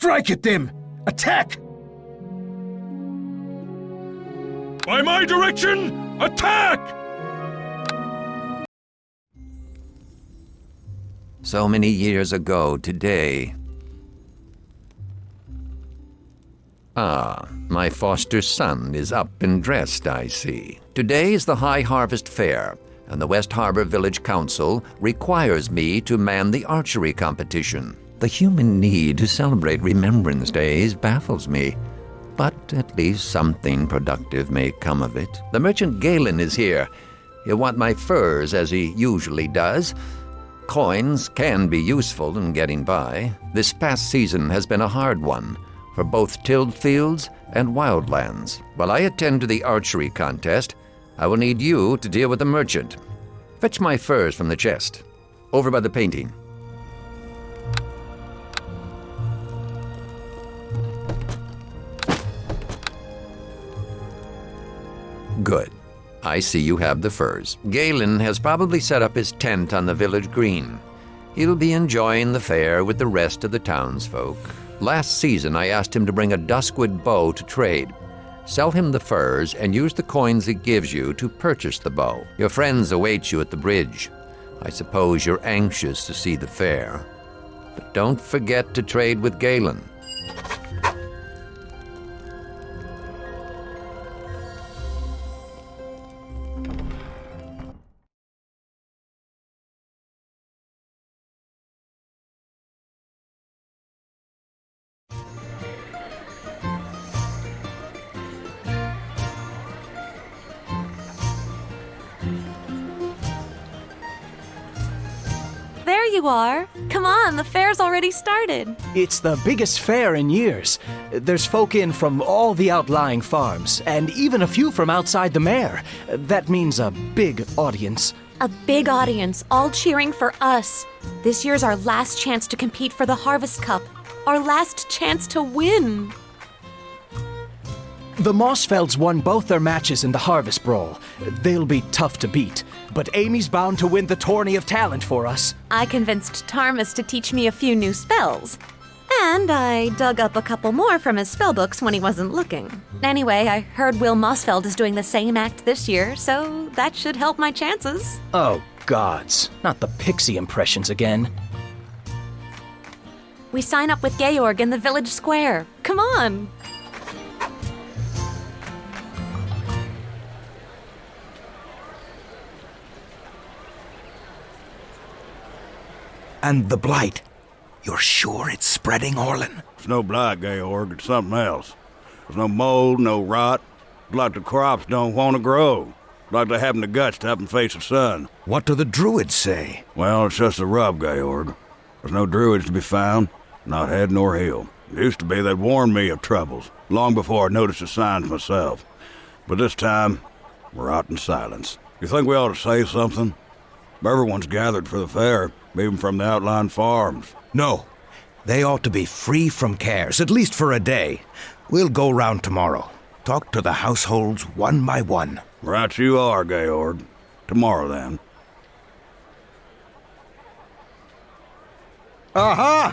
Strike at them! Attack! By my direction, attack! So many years ago today. Ah, my foster son is up and dressed, I see. Today is the High Harvest Fair, and the West Harbor Village Council requires me to man the archery competition. The human need to celebrate Remembrance Days baffles me, but at least something productive may come of it. The merchant Galen is here. He'll want my furs, as he usually does. Coins can be useful in getting by. This past season has been a hard one for both tilled fields and wildlands. While I attend to the archery contest, I will need you to deal with the merchant. Fetch my furs from the chest, over by the painting. Good. I see you have the furs. Galen has probably set up his tent on the village green. He'll be enjoying the fair with the rest of the townsfolk. Last season, I asked him to bring a duskwood bow to trade. Sell him the furs and use the coins it gives you to purchase the bow. Your friends await you at the bridge. I suppose you're anxious to see the fair. But don't forget to trade with Galen. There you are. Come on, the fair's already started. It's the biggest fair in years. There's folk in from all the outlying farms, and even a few from outside the mare. That means a big audience. A big audience, all cheering for us. This year's our last chance to compete for the Harvest Cup. Our last chance to win. The Mossfelds won both their matches in the Harvest Brawl. They'll be tough to beat, but Amy's bound to win the Tourney of Talent for us. I convinced Tarmus to teach me a few new spells. And I dug up a couple more from his spellbooks when he wasn't looking. Anyway, I heard Will Mossfeld is doing the same act this year, so that should help my chances. Oh, gods. Not the pixie impressions again. We sign up with Georg in the village square. Come on! And the blight. You're sure it's spreading, Orlin? It's no blight, Georg. It's something else. There's no mold, no rot. It's like the crops don't want to grow. Like they haven't the guts to up and face the sun. What do the druids say? Well, it's just a rub, Georg. There's no druids to be found, not head nor heel. It used to be they'd warned me of troubles, long before I noticed the signs myself. But this time, we're out in silence. You think we ought to say something? Everyone's gathered for the fair, even from the outlying farms. No. They ought to be free from cares, at least for a day. We'll go round tomorrow. Talk to the households one by one. Right you are, Georg. Tomorrow, then. Aha!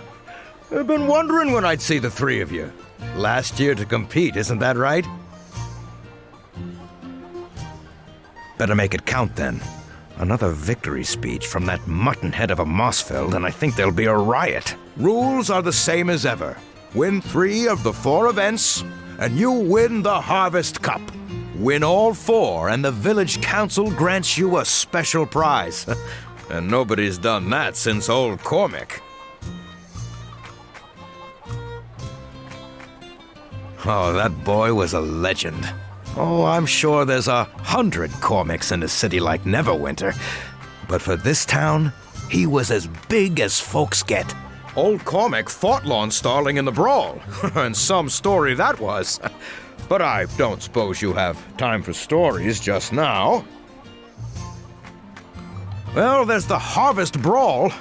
I've been wondering when I'd see the three of you. Last year to compete, isn't that right? Better make it count, then. Another victory speech from that mutton-head of a Mossfeld, and I think there'll be a riot. Rules are the same as ever. Win 3 of the 4 events, and you win the Harvest Cup. Win all 4, and the village council grants you a special prize. And nobody's done that since old Cormac. Oh, that boy was a legend. Oh, I'm sure there's 100 Cormacs in a city like Neverwinter. But for this town, he was as big as folks get. Old Cormac fought Lon Starling in the brawl, and some story that was. But I don't suppose you have time for stories just now. Well, there's the Harvest Brawl.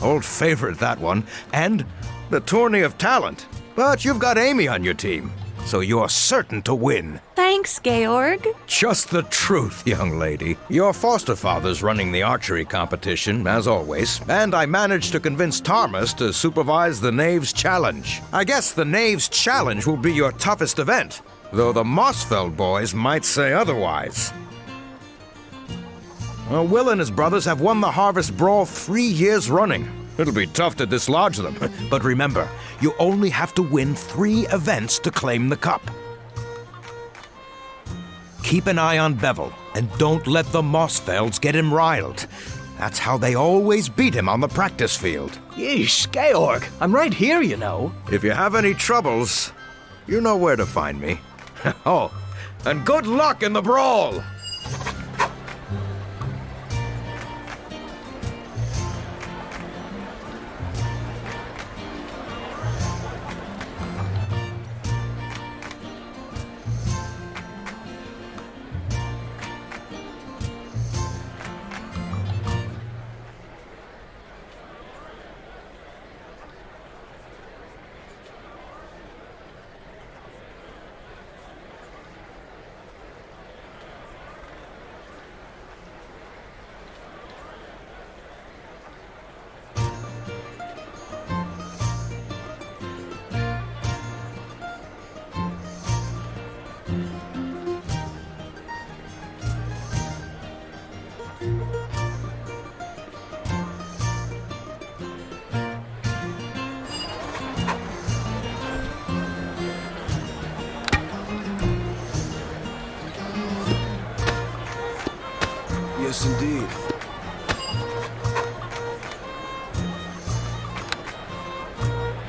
Old favorite, that one. And the Tourney of Talent. But you've got Amy on your team, so you're certain to win. Thanks, Georg. Just the truth, young lady. Your foster father's running the archery competition, as always, and I managed to convince Thomas to supervise the Knaves Challenge. I guess the Knaves Challenge will be your toughest event, though the Mossfeld boys might say otherwise. Will and his brothers have won the Harvest Brawl 3 years running. It'll be tough to dislodge them, but remember, you only have to win 3 events to claim the cup. Keep an eye on Bevel, and don't let the Mossfelds get him riled. That's how they always beat him on the practice field. Yeesh, Georg, I'm right here, you know. If you have any troubles, you know where to find me. Oh, and good luck in the brawl! Yes, indeed.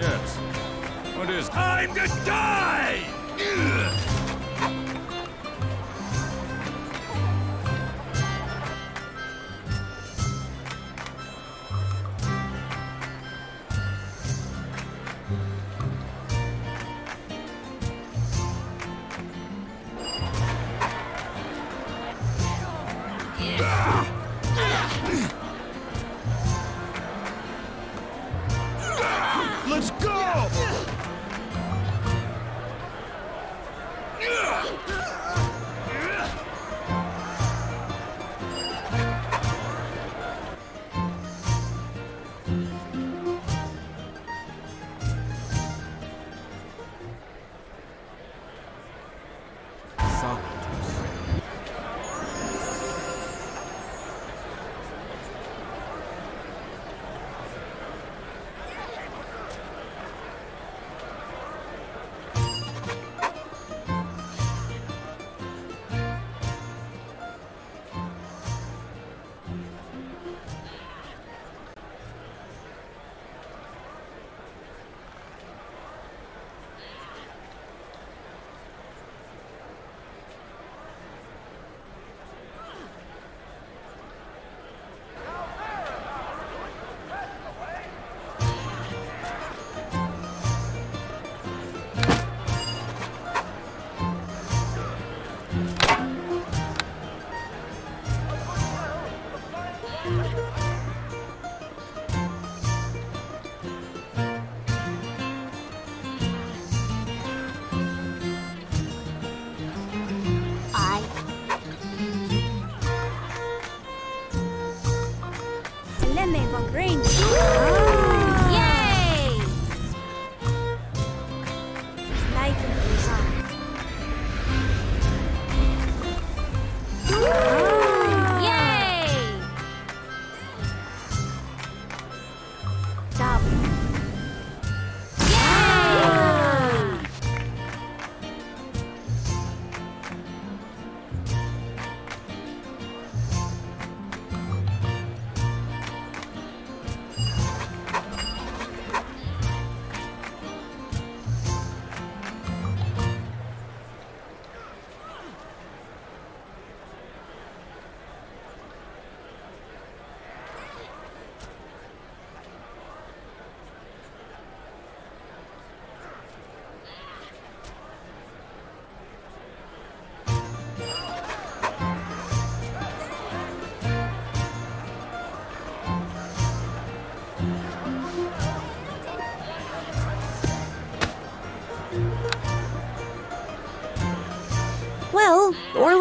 Yes. What is time to die? Let's go!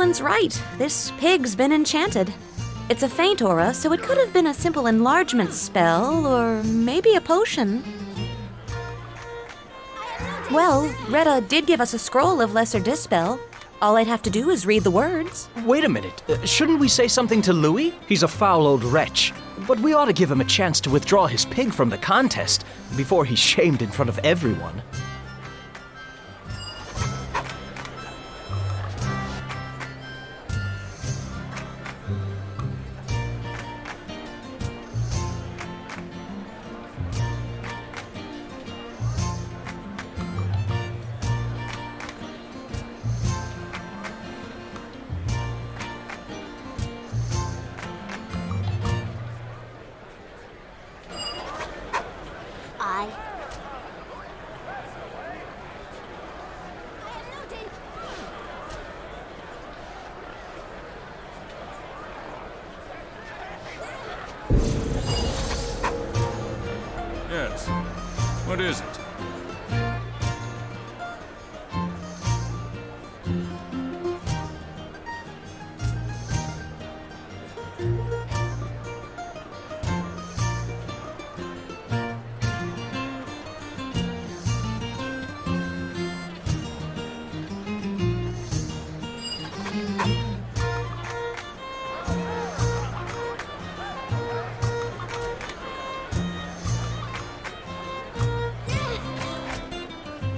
Amon's right. This pig's been enchanted. It's a faint aura, so it could have been a simple enlargement spell, or maybe a potion. Well, Retta did give us a scroll of Lesser Dispel. All I'd have to do is read the words. Wait a minute. Shouldn't we say something to Louis? He's a foul old wretch. But we ought to give him a chance to withdraw his pig from the contest before he's shamed in front of everyone. Yes. What is it?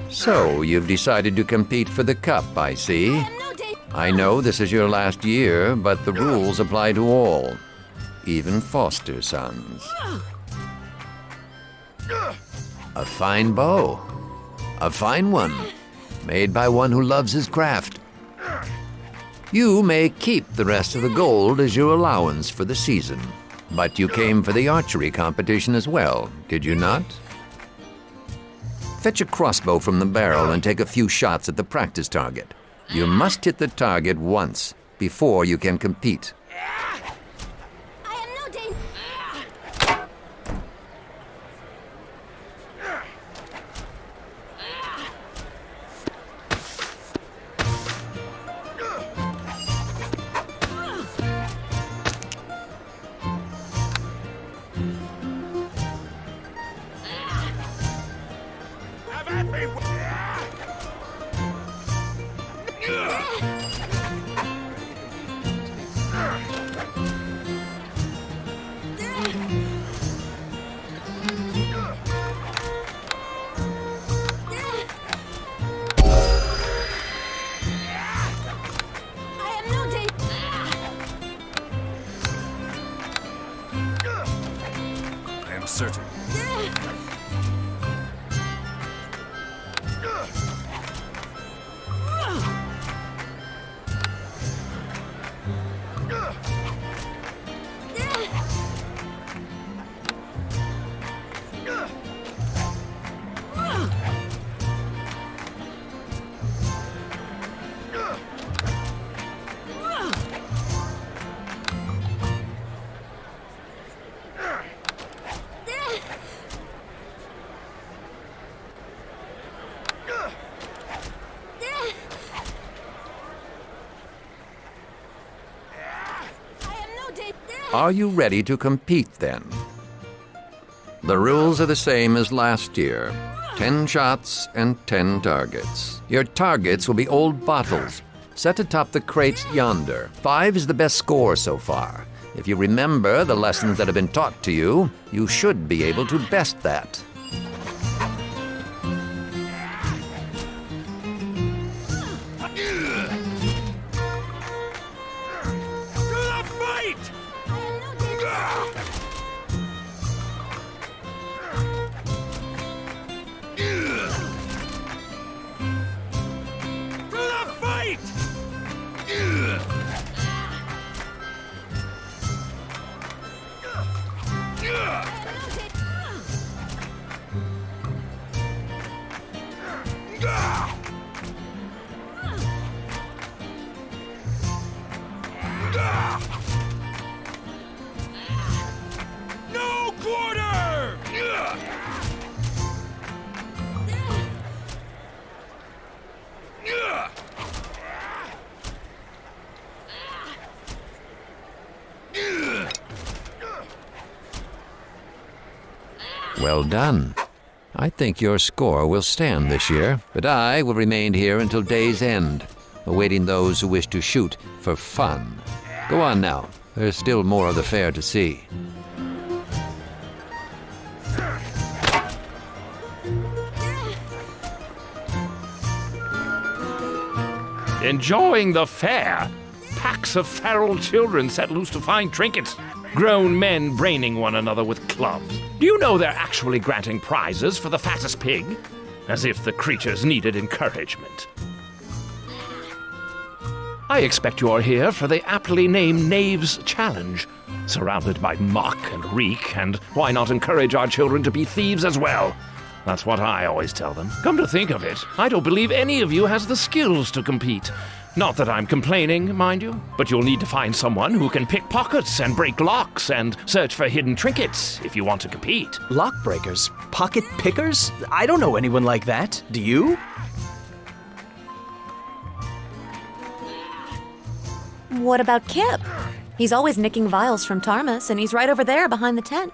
So, you've decided to compete for the cup, I see. I know this is your last year, but the rules apply to all, even foster sons. A fine bow. A fine one, made by one who loves his craft. You may keep the rest of the gold as your allowance for the season, but you came for the archery competition as well, did you not? Fetch a crossbow from the barrel and take a few shots at the practice target. You must hit the target once before you can compete. I am no danger. Certain. Are you ready to compete then? The rules are the same as last year. 10 shots and 10 targets. Your targets will be old bottles, set atop the crates yonder. 5 is the best score so far. If you remember the lessons that have been taught to you, you should be able to best that. No quarter! Well done. I think your score will stand this year, but I will remain here until day's end, awaiting those who wish to shoot for fun. Go on now. There's still more of the fair to see. Enjoying the fair? Packs of feral children set loose to find trinkets. Grown men braining one another with clubs. Do you know they're actually granting prizes for the fattest pig? As if the creatures needed encouragement. I expect you're here for the aptly named Knaves Challenge. Surrounded by muck and reek, and why not encourage our children to be thieves as well? That's what I always tell them. Come to think of it, I don't believe any of you has the skills to compete. Not that I'm complaining, mind you, but you'll need to find someone who can pick pockets and break locks and search for hidden trinkets if you want to compete. Lock breakers? Pocket pickers? I don't know anyone like that. Do you? What about Kip? He's always nicking vials from Tarmus, and he's right over there behind the tent.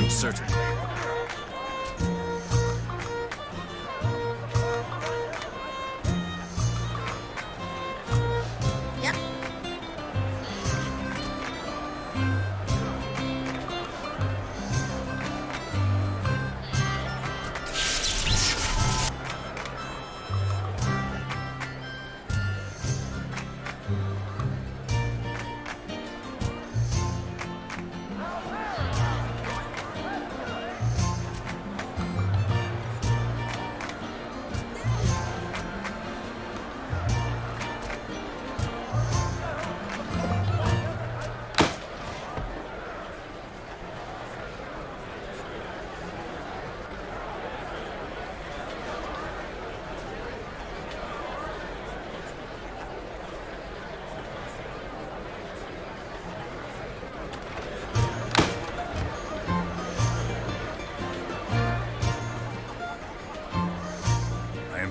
Certain.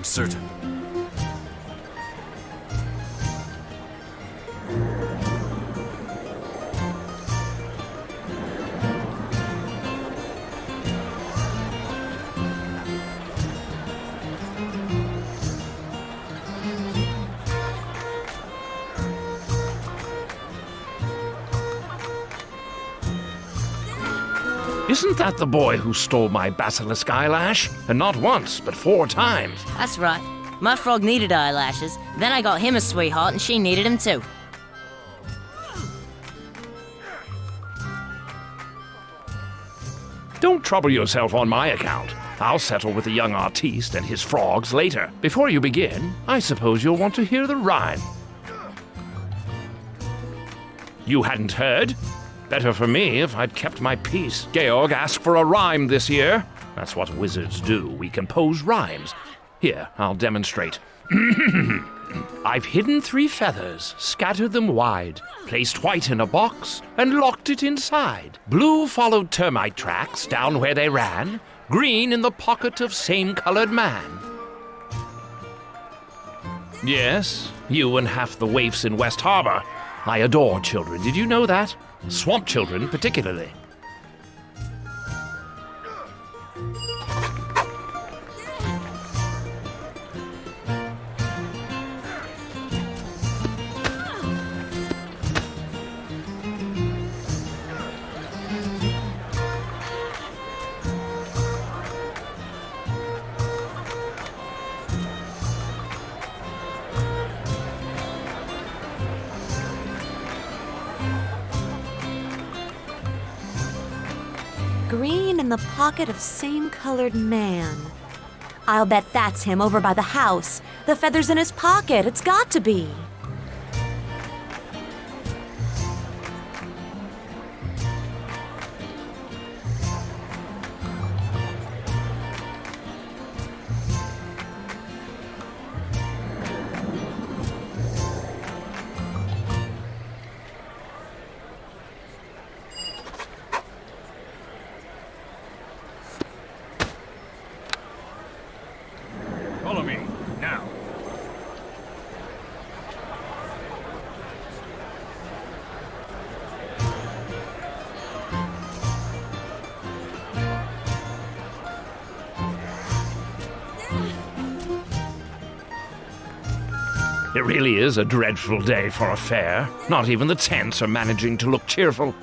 Certain. Isn't that the boy who stole my basilisk eyelash? And not once, but 4 times. That's right. My frog needed eyelashes. Then I got him a sweetheart and she needed him too. Don't trouble yourself on my account. I'll settle with the young artiste and his frogs later. Before you begin, I suppose you'll want to hear the rhyme. You hadn't heard? Better for me if I'd kept my peace. Georg asked for a rhyme this year. That's what wizards do. We compose rhymes. Here, I'll demonstrate. I've hidden 3 feathers, scattered them wide, placed white in a box, and locked it inside. Blue followed termite tracks down where they ran, green in the pocket of same-colored man. Yes, you and half the waifs in West Harbor. I adore children. Did you know that? Swamp children, particularly. Green in the pocket of same-colored man. I'll bet that's him over by the house. The feather's in his pocket. It's got to be. It really is a dreadful day for a fair. Not even the tents are managing to look cheerful.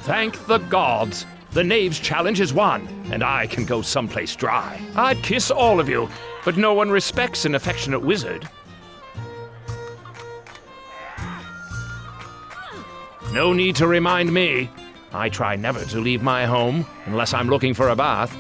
Thank the gods! The knave's challenge is won, and I can go someplace dry. I'd kiss all of you, but no one respects an affectionate wizard. No need to remind me. I try never to leave my home, unless I'm looking for a bath.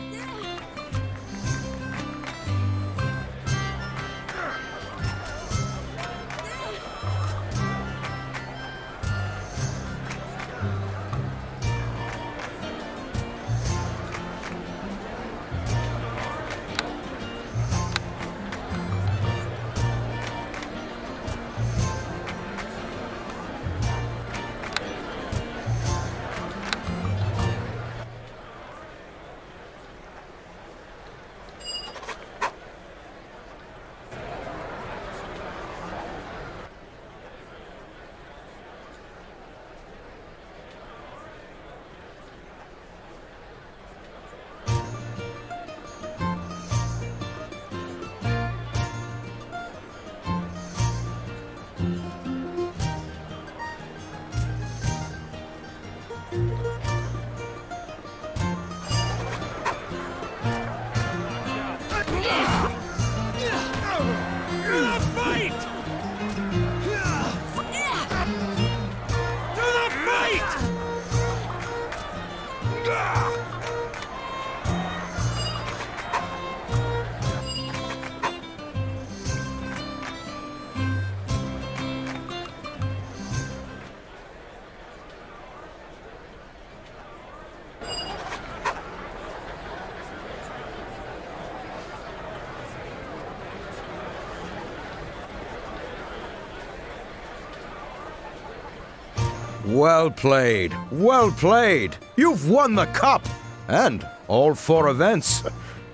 Well played, well played. You've won the cup, and all 4 events.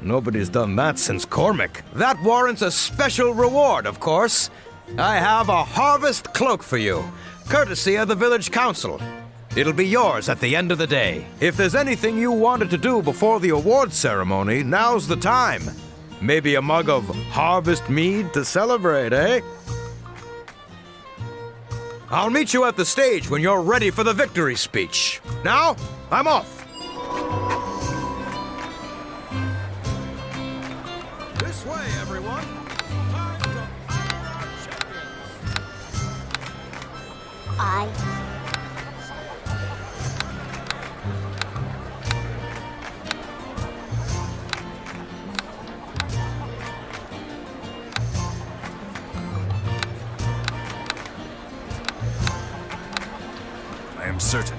Nobody's done that since Cormac. That warrants a special reward, of course. I have a harvest cloak for you, courtesy of the village council. It'll be yours at the end of the day. If there's anything you wanted to do before the award ceremony, now's the time. Maybe a mug of harvest mead to celebrate, eh? I'll meet you at the stage when you're ready for the victory speech. Now, I'm off. This way, everyone. Time to honor our champions. I am certain.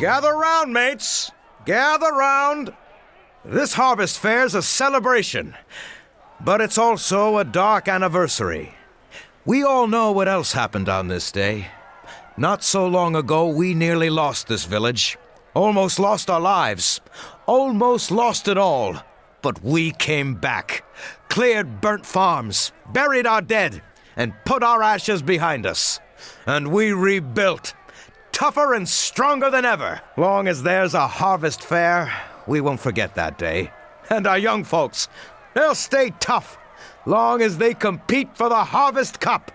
Gather round, mates. Gather round. This harvest fair's a celebration, but it's also a dark anniversary. We all know what else happened on this day. Not so long ago, we nearly lost this village. Almost lost our lives. Almost lost it all. But we came back. cleared burnt farms, buried our dead, and put our ashes behind us. And we rebuilt, tougher and stronger than ever. Long as there's a harvest fair, we won't forget that day. And our young folks, they'll stay tough, long as they compete for the Harvest Cup.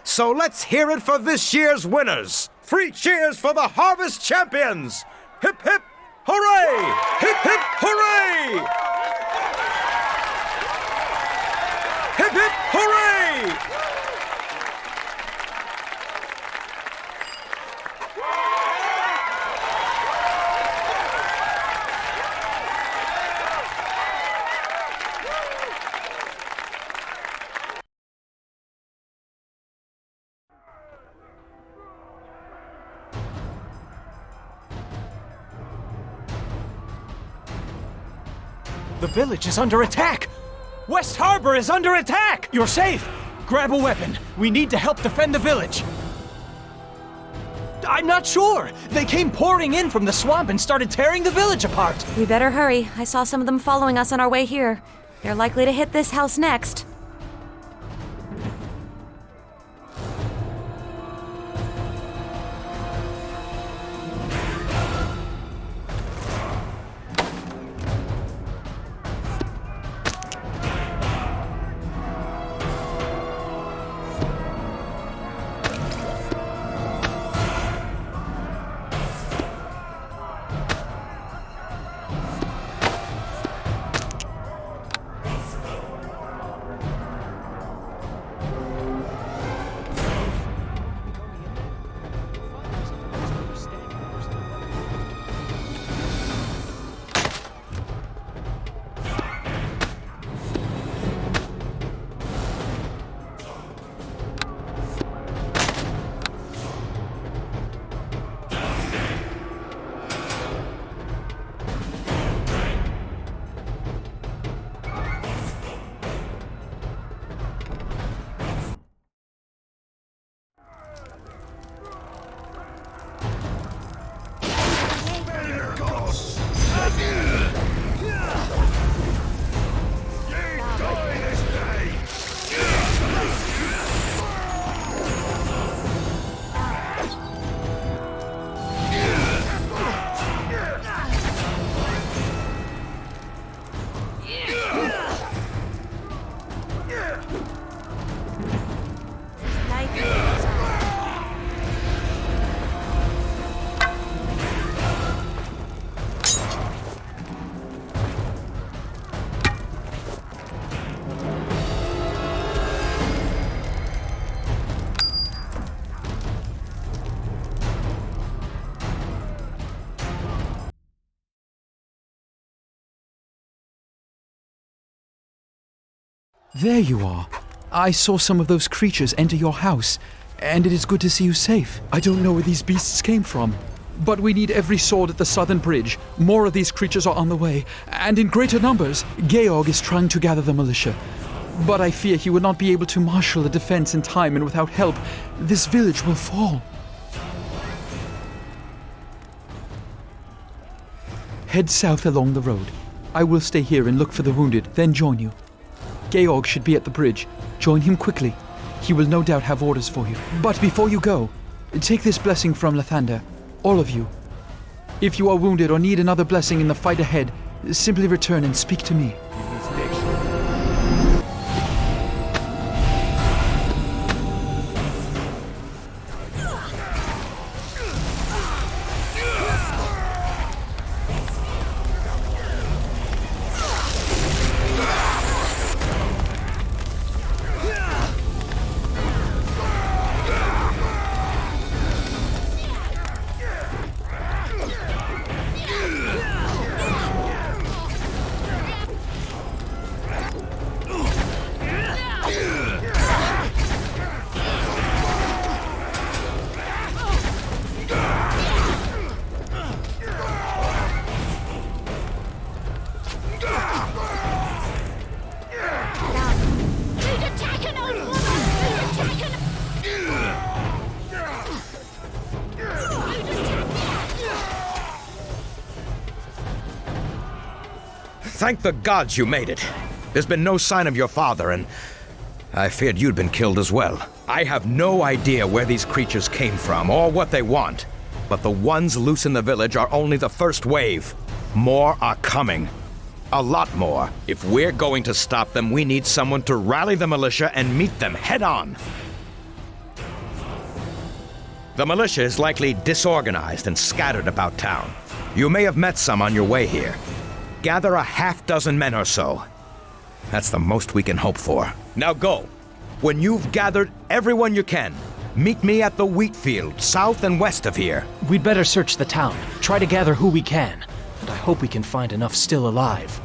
So let's hear it for this year's winners. 3 cheers for the Harvest Champions! Hip hip hooray! Hip hip hooray! Hip hip hooray! The village is under attack! West Harbor is under attack! You're safe! Grab a weapon. We need to help defend the village. I'm not sure. They came pouring in from the swamp and started tearing the village apart. We better hurry. I saw some of them following us on our way here. They're likely to hit this house next. There you are. I saw some of those creatures enter your house, and it is good to see you safe. I don't know where these beasts came from, but we need every sword at the southern bridge. More of these creatures are on the way, and in greater numbers. Georg is trying to gather the militia, but I fear he will not be able to marshal a defense in time, and without help, this village will fall. Head south along the road. I will stay here and look for the wounded, then join you. Georg should be at the bridge. Join him quickly. He will no doubt have orders for you. But before you go, take this blessing from Lathander. All of you. If you are wounded or need another blessing in the fight ahead, simply return and speak to me. Thank the gods you made it. There's been no sign of your father, and I feared you'd been killed as well. I have no idea where these creatures came from or what they want, but the ones loose in the village are only the first wave. More are coming. A lot more. If we're going to stop them, we need someone to rally the militia and meet them head-on. The militia is likely disorganized and scattered about town. You may have met some on your way here. Gather a half-dozen men or so. That's the most we can hope for. Now go. When you've gathered everyone you can, meet me at the wheat field, south and west of here. We'd better search the town, try to gather who we can. And I hope we can find enough still alive.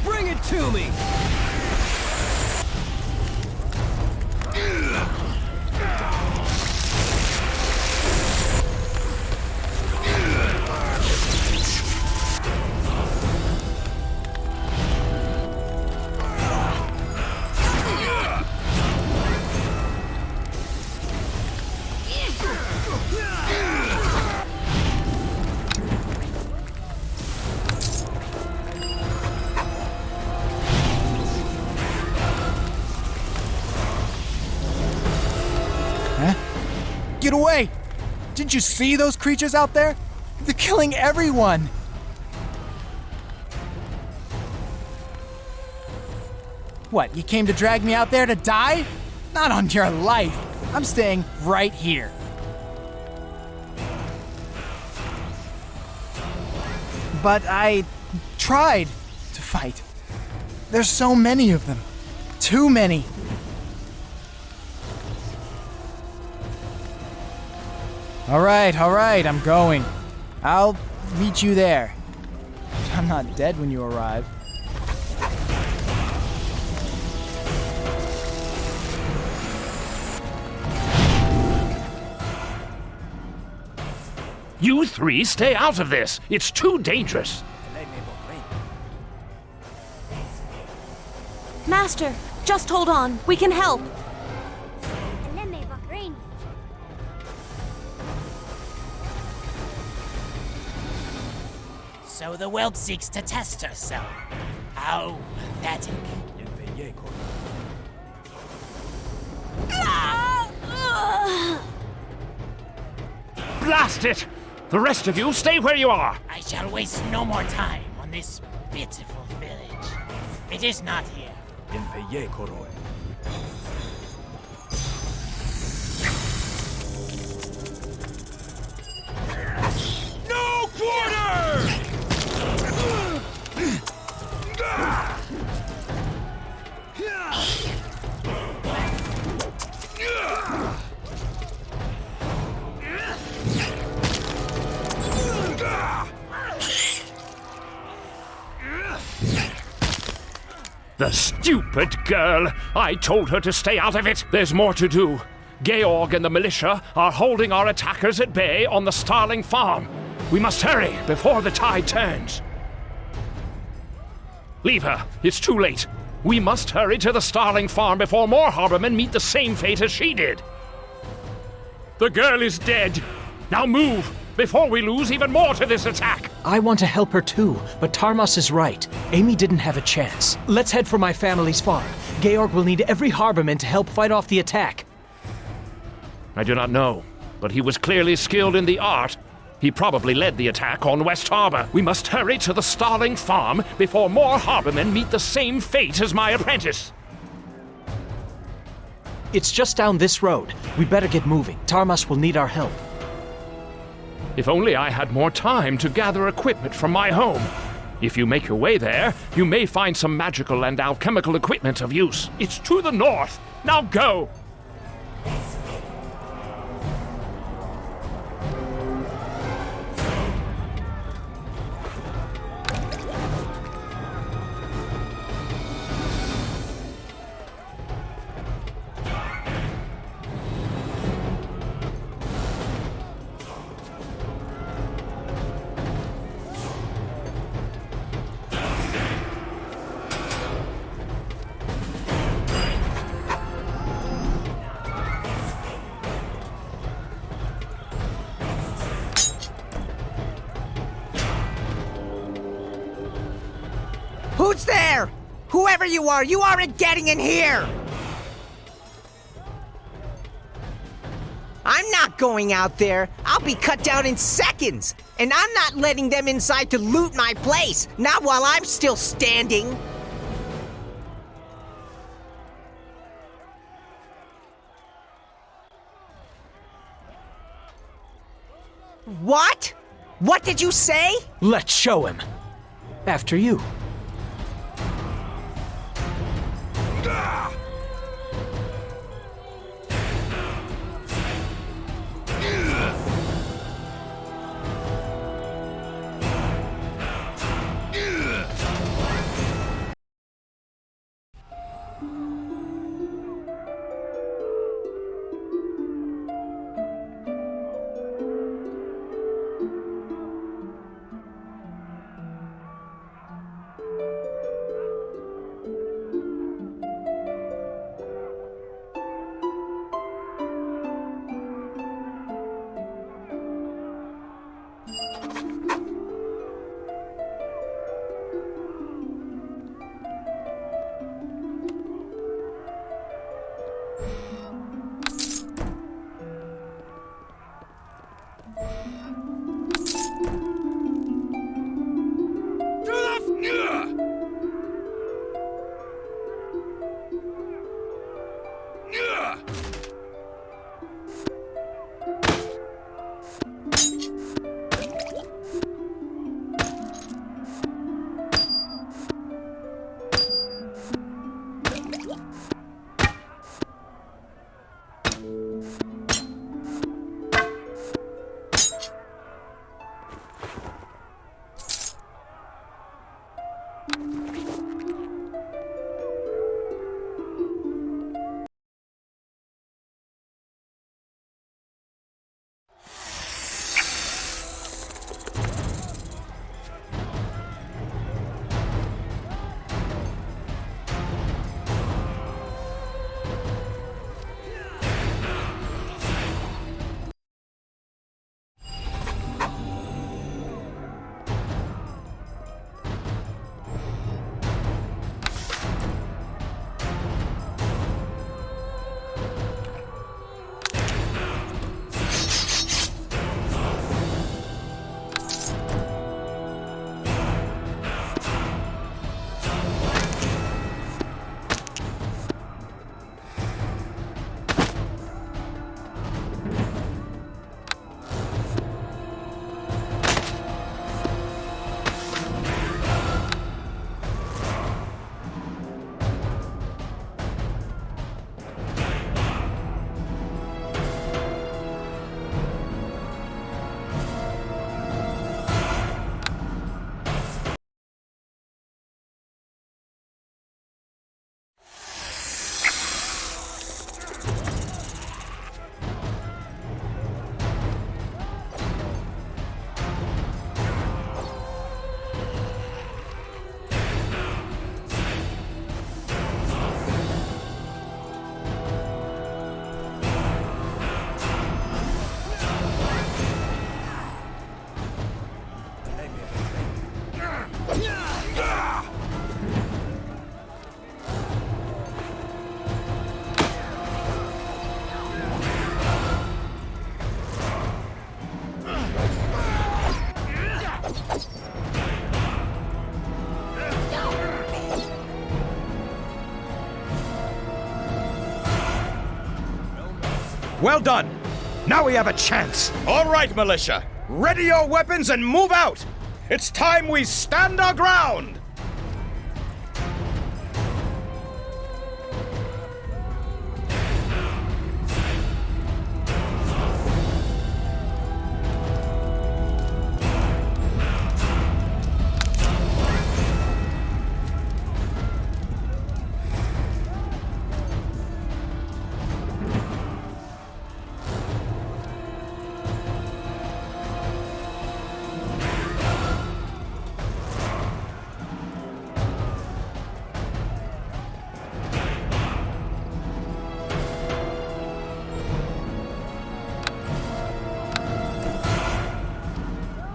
Bring it to me! Get away! Didn't you see those creatures out there? They're killing everyone! What, you came to drag me out there to die? Not on your life! I'm staying right here. But I tried to fight. There's so many of them. Too many. All right, I'm going. I'll meet you there. I'm not dead when you arrive. You three stay out of this. It's too dangerous. Master, just hold on. We can help. So the whelp seeks to test herself. How pathetic. Blast it! The rest of you stay where you are. I shall waste no more time on this pitiful village. It is not here. No quarter! The stupid girl! I told her to stay out of it. There's more to do. Georg and the militia are holding our attackers at bay on the Starling farm. We must hurry before the tide turns. Leave her. It's too late. We must hurry to the Starling farm before more harbormen meet the same fate as she did. The girl is dead. Now move before we lose even more to this attack! I want to help her too, but Tarmas is right. Amy didn't have a chance. Let's head for my family's farm. Georg will need every harborman to help fight off the attack. I do not know, but he was clearly skilled in the art. He probably led the attack on West Harbor. We must hurry to the Starling farm before more harbormen meet the same fate as my apprentice. It's just down this road. We better get moving. Tarmas will need our help. If only I had more time to gather equipment from my home. If you make your way there, you may find some magical and alchemical equipment of use. It's to the north. Now go! Who's there? Whoever you aren't getting in here! I'm not going out there. I'll be cut down in seconds. And I'm not letting them inside to loot my place. Not while I'm still standing. What? What did you say? Let's show him. After you. Well done. Now we have a chance. All right, militia. Ready your weapons and move out. It's time we stand our ground.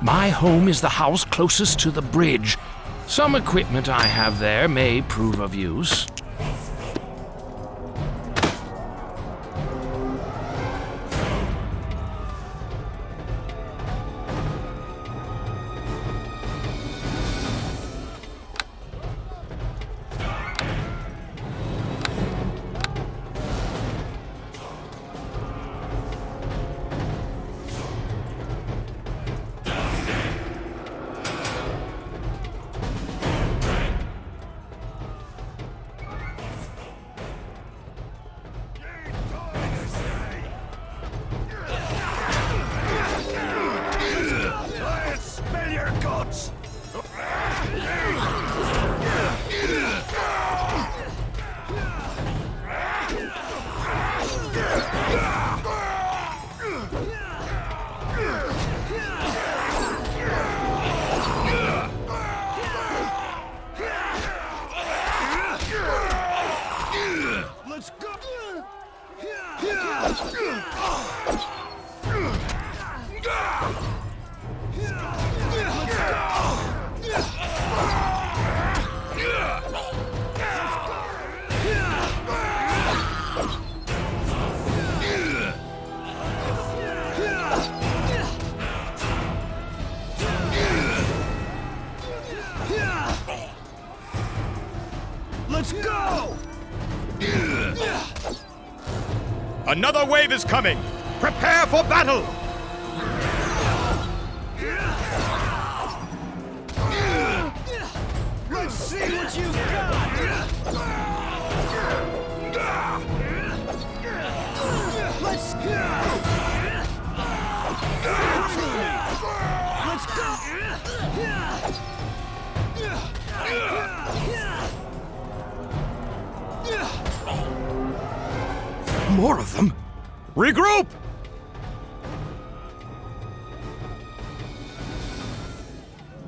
My home is the house closest to the bridge. Some equipment I have there may prove of use. Let's go! Another wave is coming. Prepare for battle! Let's see what you've got! Let's go! Let's go! More of them? Regroup!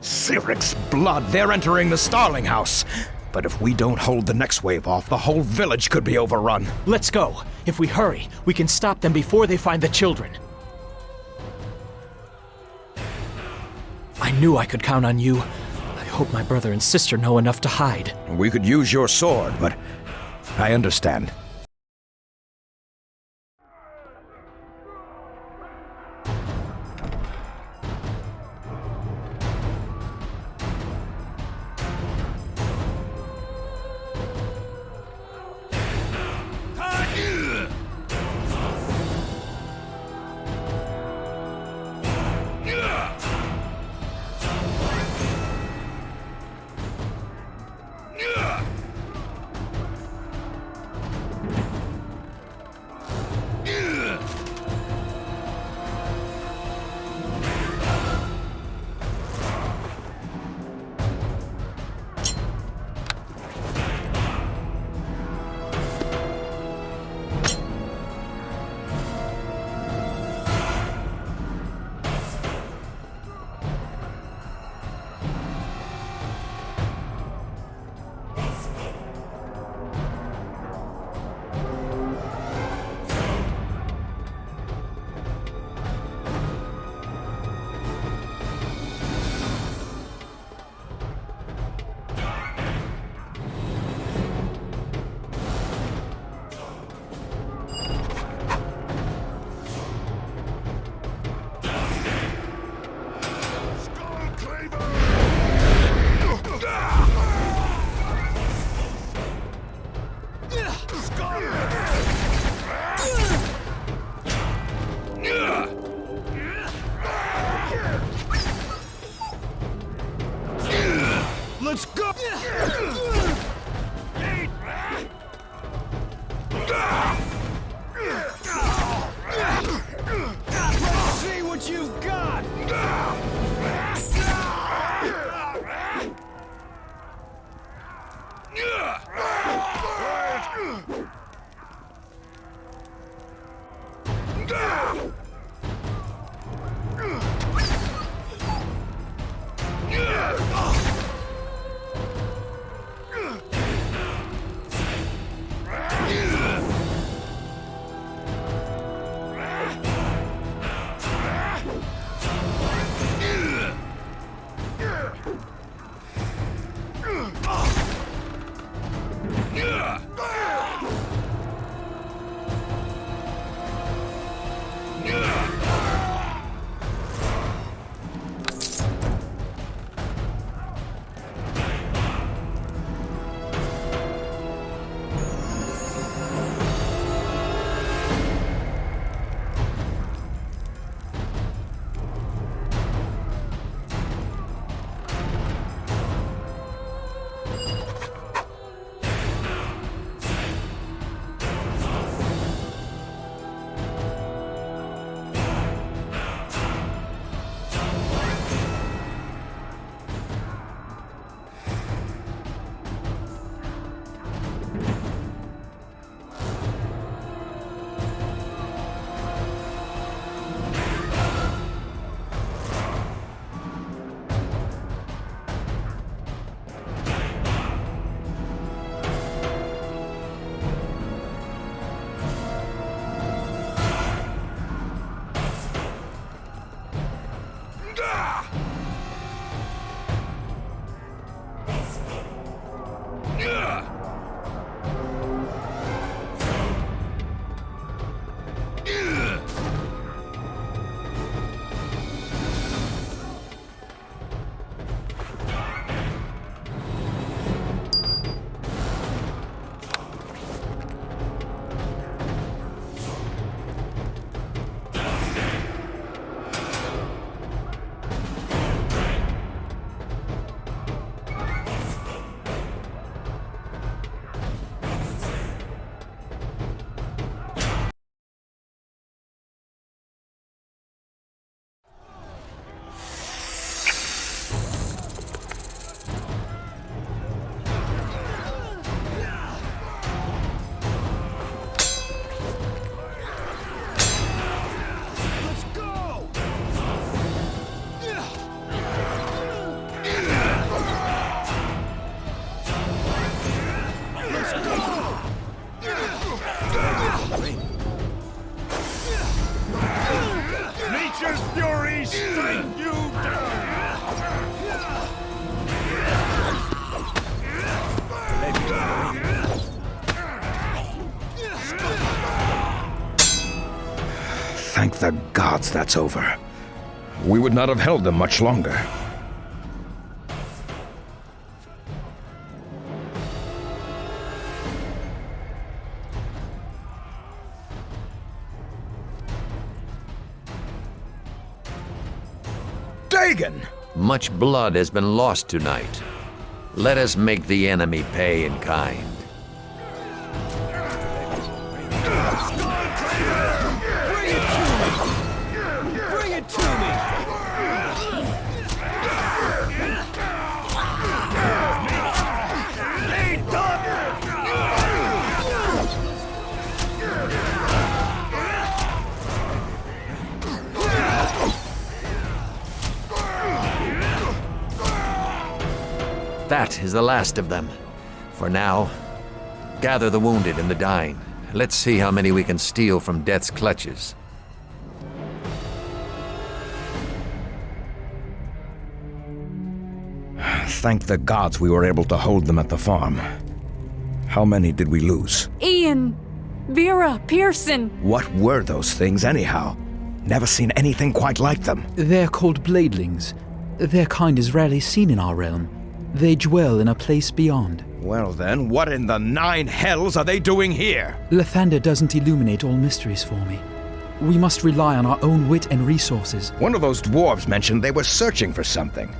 Cyric's blood, they're entering the Starling House. But if we don't hold the next wave off, the whole village could be overrun. Let's go. If we hurry, we can stop them before they find the children. I knew I could count on you. I hope my brother and sister know enough to hide. We could use your sword, but I understand. Let's go! Let's see what you've got! Nature's fury strike you down! Thank the gods that's over. We would not have held them much longer. Dagon! Much blood has been lost tonight. Let us make the enemy pay in kind. Bring it to me! That is the last of them. For now, gather the wounded and the dying. Let's see how many we can steal from death's clutches. Thank the gods we were able to hold them at the farm. How many did we lose? Ian, Vera, Pearson. What were those things anyhow? Never seen anything quite like them. They're called bladelings. Their kind is rarely seen in our realm. They dwell in a place beyond. Well then, what in the nine hells are they doing here? Lathander doesn't illuminate all mysteries for me. We must rely on our own wit and resources. One of those dwarves mentioned they were searching for something.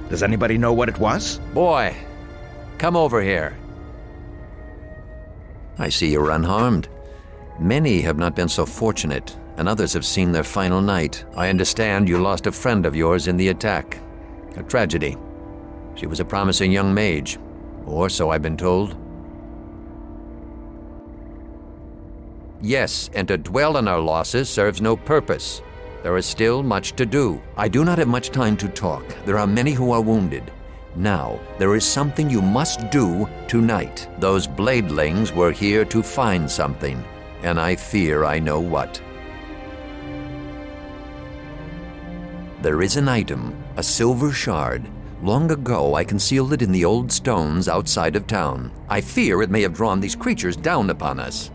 Does anybody know what it was? Boy, come over here. I see you're unharmed. Many have not been so fortunate, and others have seen their final night. I understand you lost a friend of yours in the attack. A tragedy. She was a promising young mage, or so I've been told. Yes, and to dwell on our losses serves no purpose. There is still much to do. I do not have much time to talk. There are many who are wounded. Now, there is something you must do tonight. Those bladelings were here to find something, and I fear I know what. There is an item, a silver shard. Long ago, I concealed it in the old stones outside of town. I fear it may have drawn these creatures down upon us.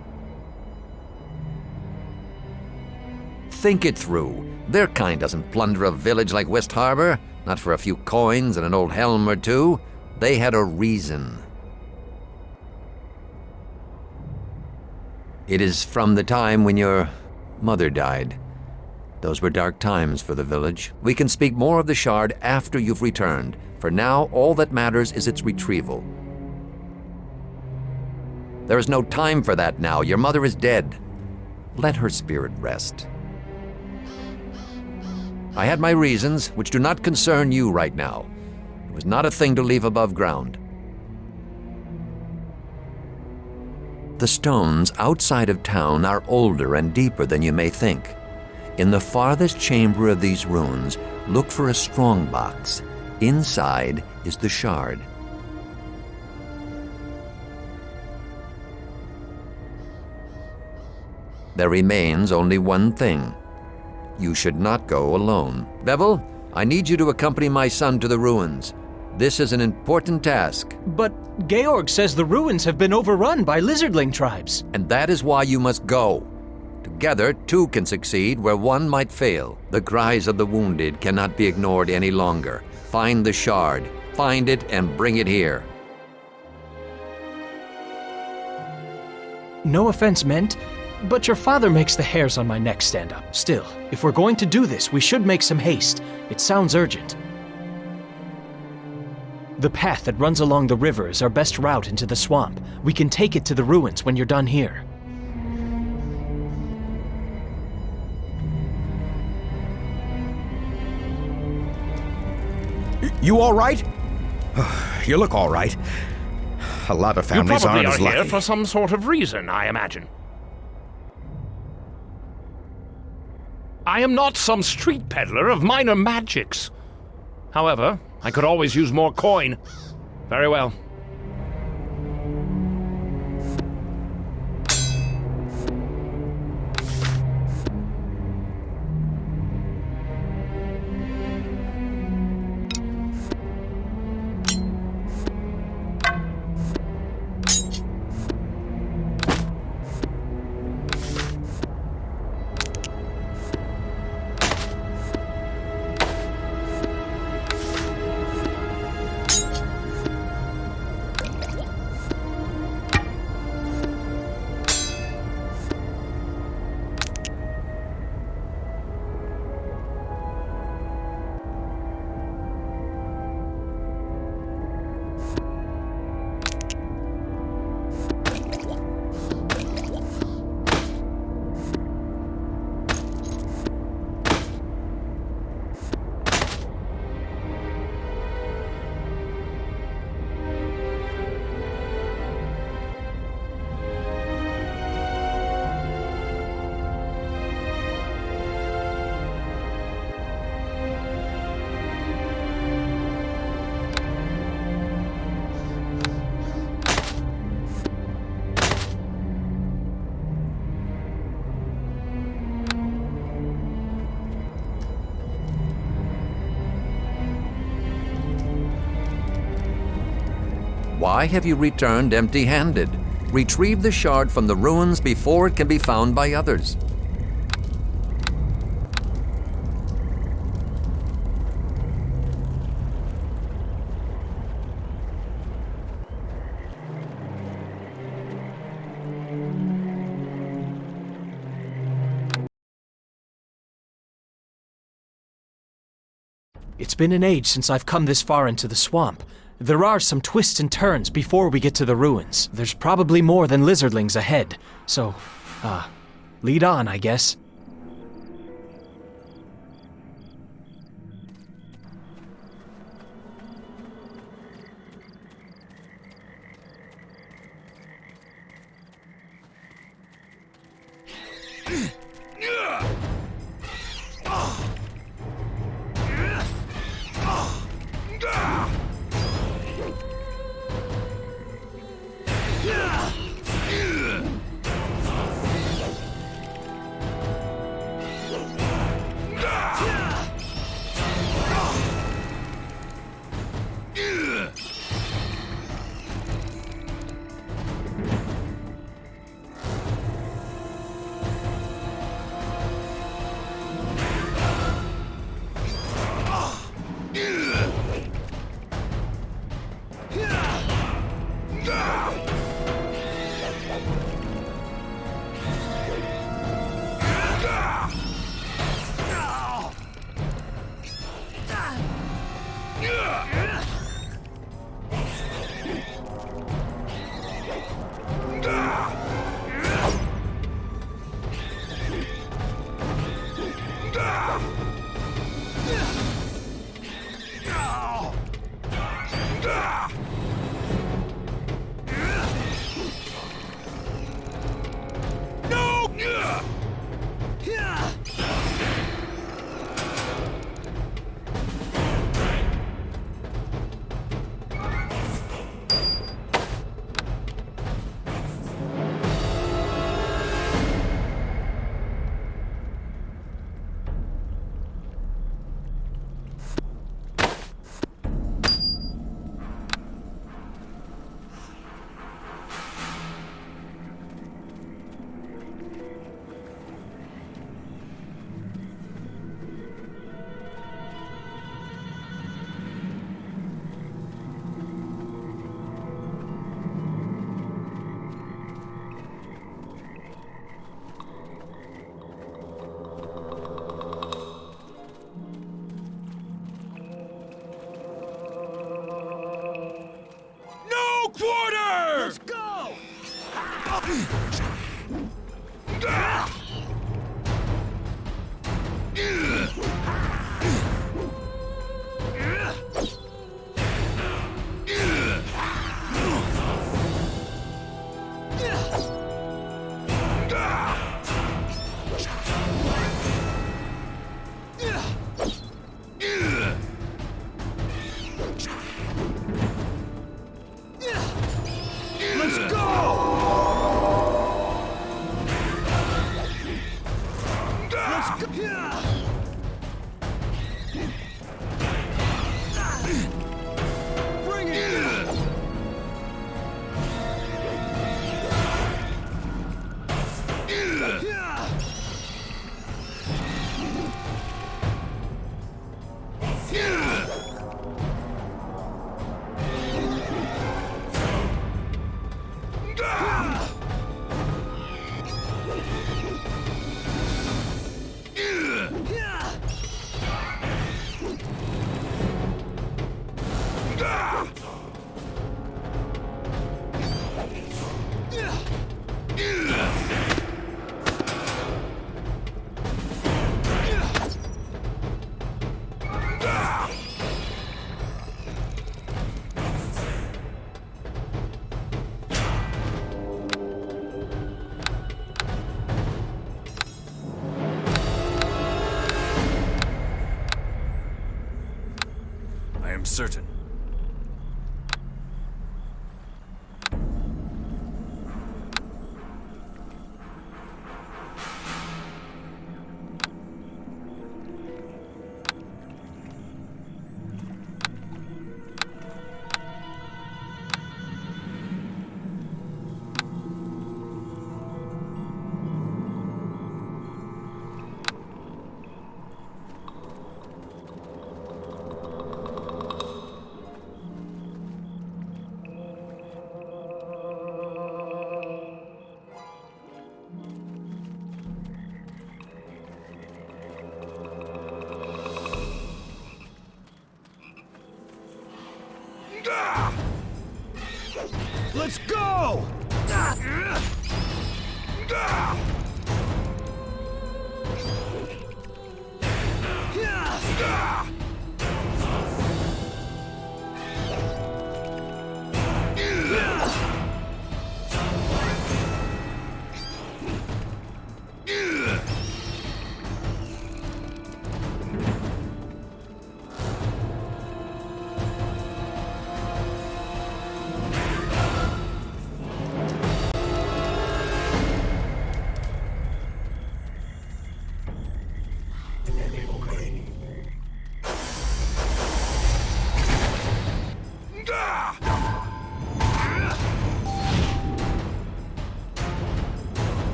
Think it through. Their kind doesn't plunder a village like West Harbor, not for a few coins and an old helm or two. They had a reason. It is from the time when your mother died. Those were dark times for the village. We can speak more of the shard after you've returned. For now, all that matters is its retrieval. There is no time for that now. Your mother is dead. Let her spirit rest. I had my reasons, which do not concern you right now. It was not a thing to leave above ground. The stones outside of town are older and deeper than you may think. In the farthest chamber of these ruins, look for a strong box. Inside is the shard. There remains only one thing. You should not go alone. Bevel, I need you to accompany my son to the ruins. This is an important task. But Georg says the ruins have been overrun by lizardling tribes. And that is why you must go. Together, two can succeed where one might fail. The cries of the wounded cannot be ignored any longer. Find the shard. Find it and bring it here. No offense meant, but your father makes the hairs on my neck stand up. Still, if we're going to do this, we should make some haste. It sounds urgent. The path that runs along the river is our best route into the swamp. We can take it to the ruins when you're done here. You all right? You look all right. A lot of families aren't as lucky. You probably are here for some sort of reason, I imagine. I am not some street peddler of minor magics. However, I could always use more coin. Very well. Why have you returned empty-handed? Retrieve the shard from the ruins before it can be found by others. It's been an age since I've come this far into the swamp. There are some twists and turns before we get to the ruins. There's probably more than lizardlings ahead. So, lead on, I guess. Certain. Let's go!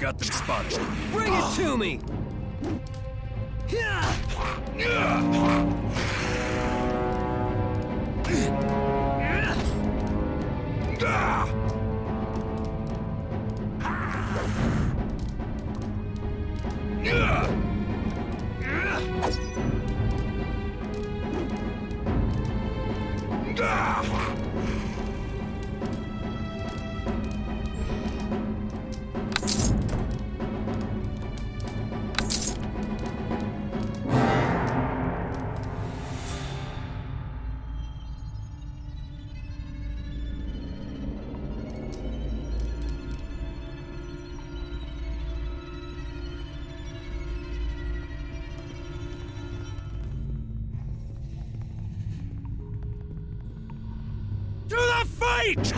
Got them spotted. Bring it to me! To the fight!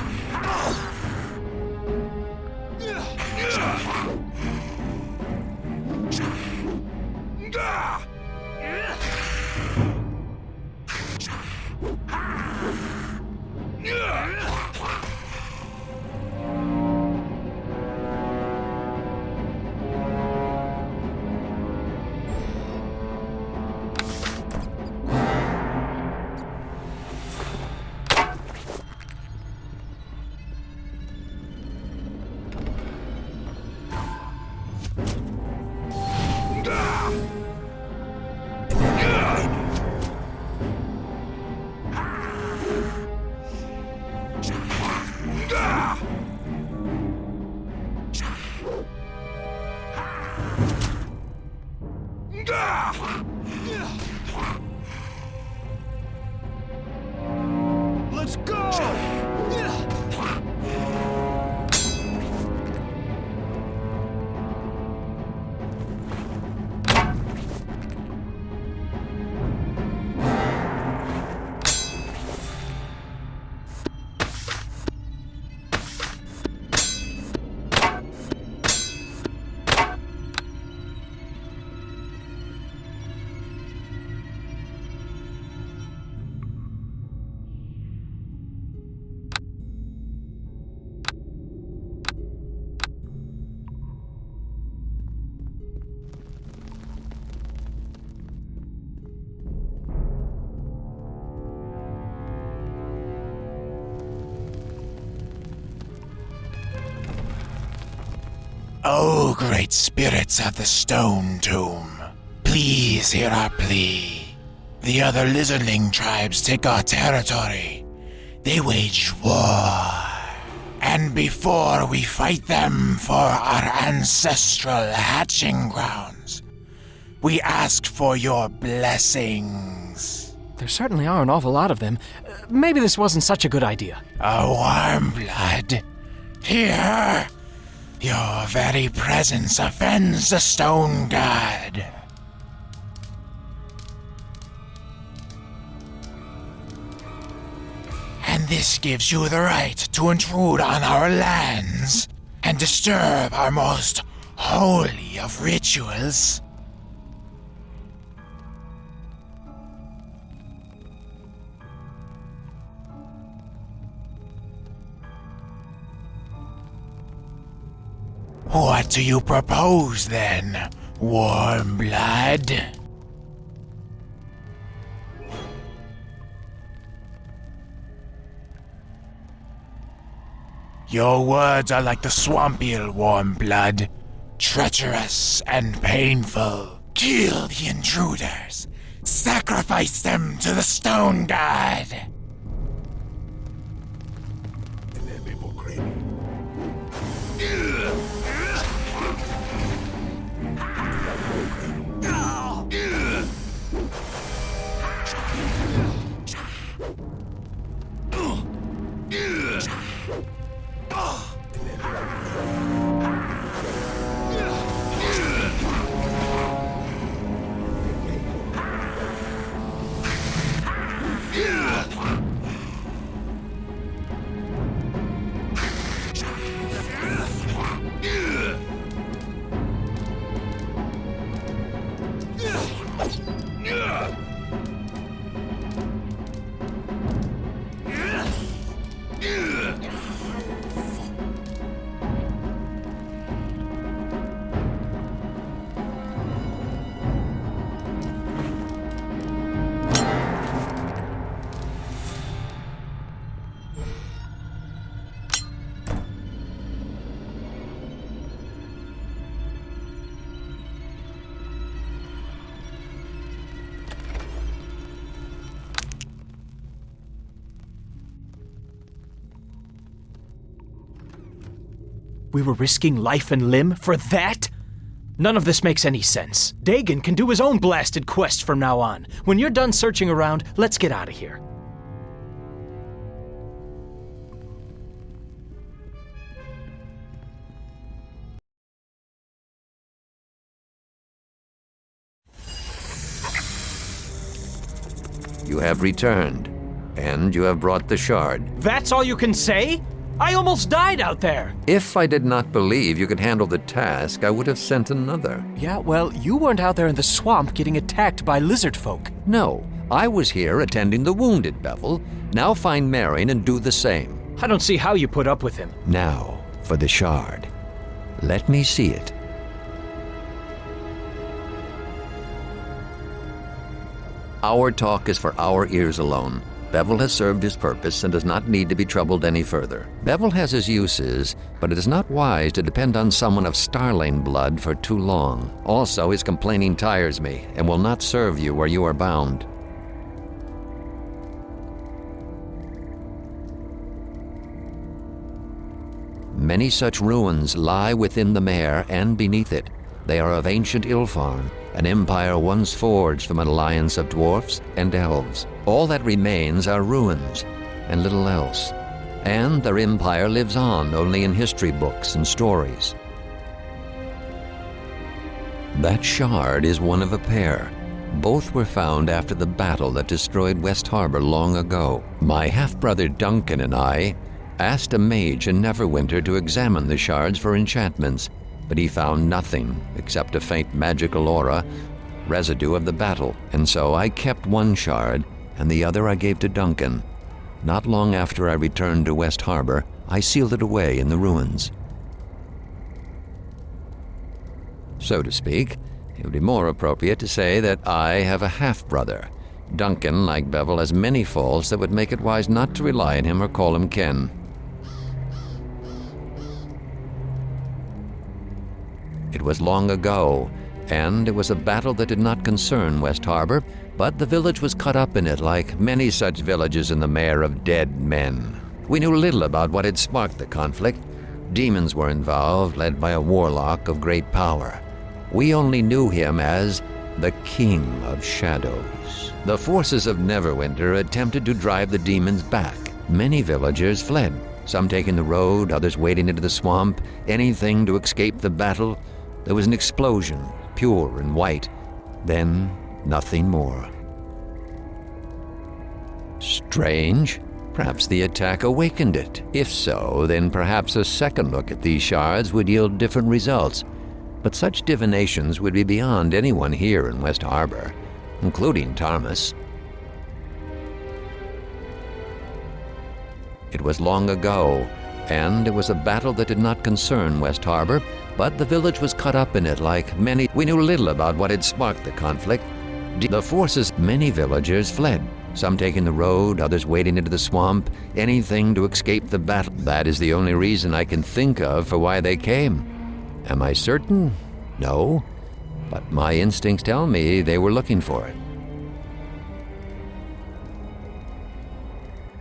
Let's go! Oh, great spirits of the Stone Tomb, please hear our plea. The other lizardling tribes take our territory. They wage war. And before we fight them for our ancestral hatching grounds, we ask for your blessings. There certainly are an awful lot of them. Maybe this wasn't such a good idea. A warm blood. Here! Your very presence offends the stone god. And this gives you the right to intrude on our lands and disturb our most holy of rituals. What do you propose then, warm blood? Your words are like the swamp eel, warm blood, treacherous and painful. Kill the intruders. Sacrifice them to the stone god. We were risking life and limb for that? None of this makes any sense. Dagon can do his own blasted quest from now on. When you're done searching around, let's get out of here. You have returned, and you have brought the shard. That's all you can say? I almost died out there! If I did not believe you could handle the task, I would have sent another. Yeah, well, you weren't out there in the swamp getting attacked by lizard folk. No, I was here attending the wounded, Bevel. Now find Marion and do the same. I don't see how you put up with him. Now, for the shard. Let me see it. Our talk is for our ears alone. Bevel has served his purpose and does not need to be troubled any further. Bevel has his uses, but it is not wise to depend on someone of Starling blood for too long. Also, his complaining tires me and will not serve you where you are bound. Many such ruins lie within the mare and beneath it. They are of ancient Ilfarn, an empire once forged from an alliance of dwarfs and elves. All that remains are ruins, and little else. And their empire lives on only in history books and stories. That shard is one of a pair. Both were found after the battle that destroyed West Harbor long ago. My half-brother Duncan and I asked a mage in Neverwinter to examine the shards for enchantments, but he found nothing except a faint magical aura, residue of the battle. And so I kept one shard, and the other I gave to Duncan. Not long after I returned to West Harbor, I sealed it away in the ruins. So to speak, it would be more appropriate to say that I have a half-brother. Duncan, like Bevel, has many faults that would make it wise not to rely on him or call him kin. It was long ago, and it was a battle that did not concern West Harbor, but the village was caught up in it like many such villages in the Mare of Dead Men. We knew little about what had sparked the conflict. Demons were involved, led by a warlock of great power. We only knew him as the King of Shadows. The forces of Neverwinter attempted to drive the demons back. Many villagers fled, some taking the road, others wading into the swamp, anything to escape the battle. There was an explosion, pure and white, then nothing more. Strange. Perhaps the attack awakened it. If so, then perhaps a second look at these shards would yield different results. But such divinations would be beyond anyone here in West Harbor, including Tarmus. It was long ago, and it was a battle that did not concern West Harbor, but the village was caught up in it like many. We knew little about what had sparked the conflict. The forces, many villagers fled, some taking the road, others wading into the swamp, anything to escape the battle. That is the only reason I can think of for why they came. Am I certain? No, but my instincts tell me they were looking for it.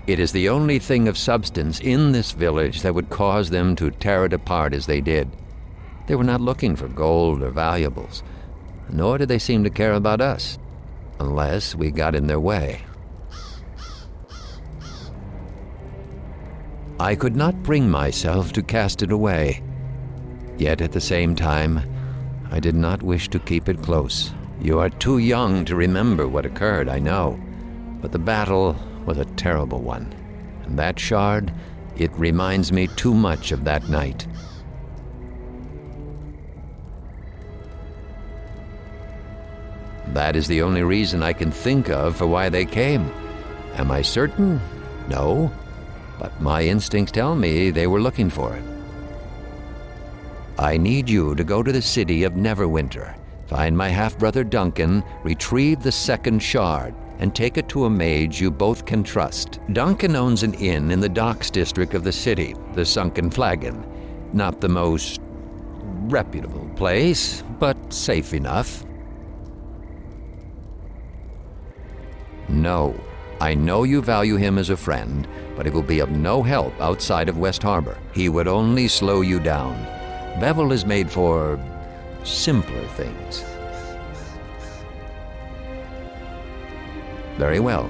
It is the only thing of substance in this village that would cause them to tear it apart as they did. They were not looking for gold or valuables, nor did they seem to care about us, unless we got in their way. I could not bring myself to cast it away, yet at the same time, I did not wish to keep it close. You are too young to remember what occurred, I know, but the battle was a terrible one, and that shard, it reminds me too much of that night. That is the only reason I can think of for why they came. Am I certain? No, but my instincts tell me they were looking for it. I need you to go to the city of Neverwinter, find my half-brother Duncan, retrieve the second shard, and take it to a mage you both can trust. Duncan owns an inn in the docks district of the city, the Sunken Flagon. Not the most reputable place, but safe enough. No, I know you value him as a friend, but he will be of no help outside of West Harbor. He would only slow you down. Bevel is made for simpler things. Very well.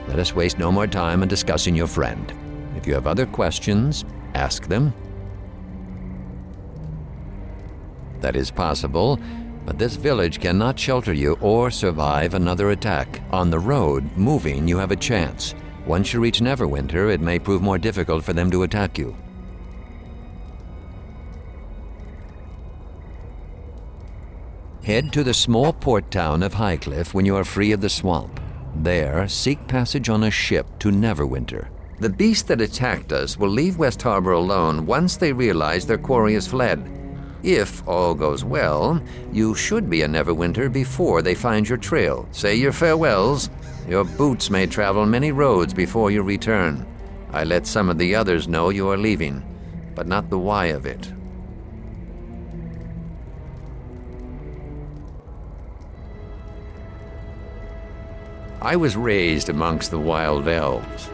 Let us waste no more time in discussing your friend. If you have other questions, ask them. That is possible, but this village cannot shelter you or survive another attack. On the road, moving, you have a chance. Once you reach Neverwinter, it may prove more difficult for them to attack you. Head to the small port town of Highcliff when you are free of the swamp. There, seek passage on a ship to Neverwinter. The beast that attacked us will leave West Harbor alone once they realize their quarry has fled. If all goes well, you should be in Neverwinter before they find your trail. Say your farewells. Your boots may travel many roads before you return. I let some of the others know you are leaving, but not the why of it. I was raised amongst the wild elves.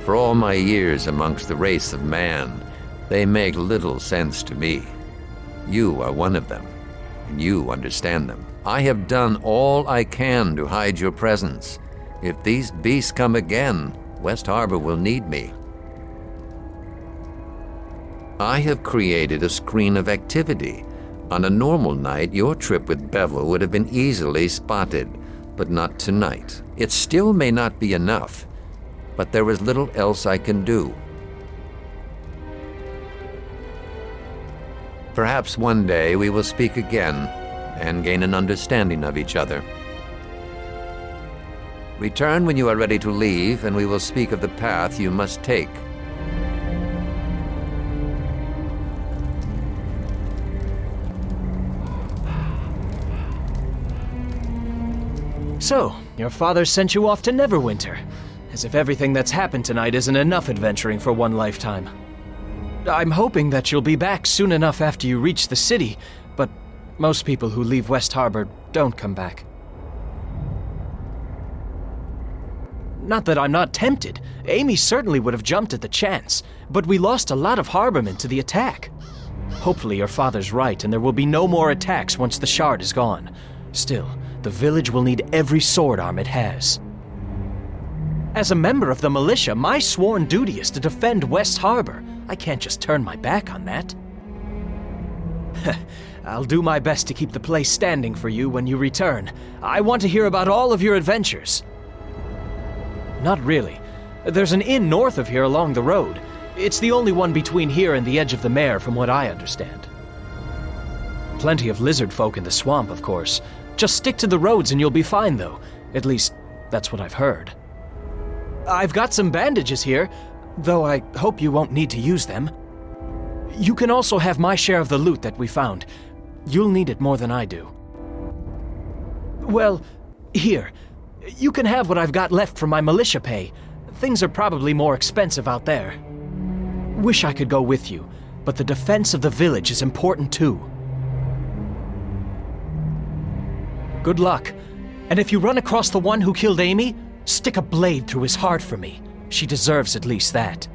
For all my years amongst the race of man, they make little sense to me. You are one of them, and you understand them. I have done all I can to hide your presence. If these beasts come again, West Harbor will need me. I have created a screen of activity. On a normal night, your trip with Bevel would have been easily spotted, but not tonight. It still may not be enough, but there is little else I can do. Perhaps one day we will speak again and gain an understanding of each other. Return when you are ready to leave, and we will speak of the path you must take. So, your father sent you off to Neverwinter, as if everything that's happened tonight isn't enough adventuring for one lifetime. I'm hoping that you'll be back soon enough after you reach the city, but most people who leave West Harbor don't come back. Not that I'm not tempted. Amy certainly would have jumped at the chance, but we lost a lot of harbormen to the attack. Hopefully your father's right and there will be no more attacks once the shard is gone. Still, the village will need every sword arm it has. As a member of the militia, my sworn duty is to defend West Harbor. I can't just turn my back on that. I'll do my best to keep the place standing for you when you return. I want to hear about all of your adventures. Not really. There's an inn north of here along the road. It's the only one between here and the edge of the mare, from what I understand. Plenty of lizard folk in the swamp, of course. Just stick to the roads and you'll be fine, though. At least, that's what I've heard. I've got some bandages here, though I hope you won't need to use them. You can also have my share of the loot that we found. You'll need it more than I do. Well, here. You can have what I've got left from my militia pay. Things are probably more expensive out there. Wish I could go with you, but the defense of the village is important too. Good luck. And if you run across the one who killed Amy, stick a blade through his heart for me. She deserves at least that.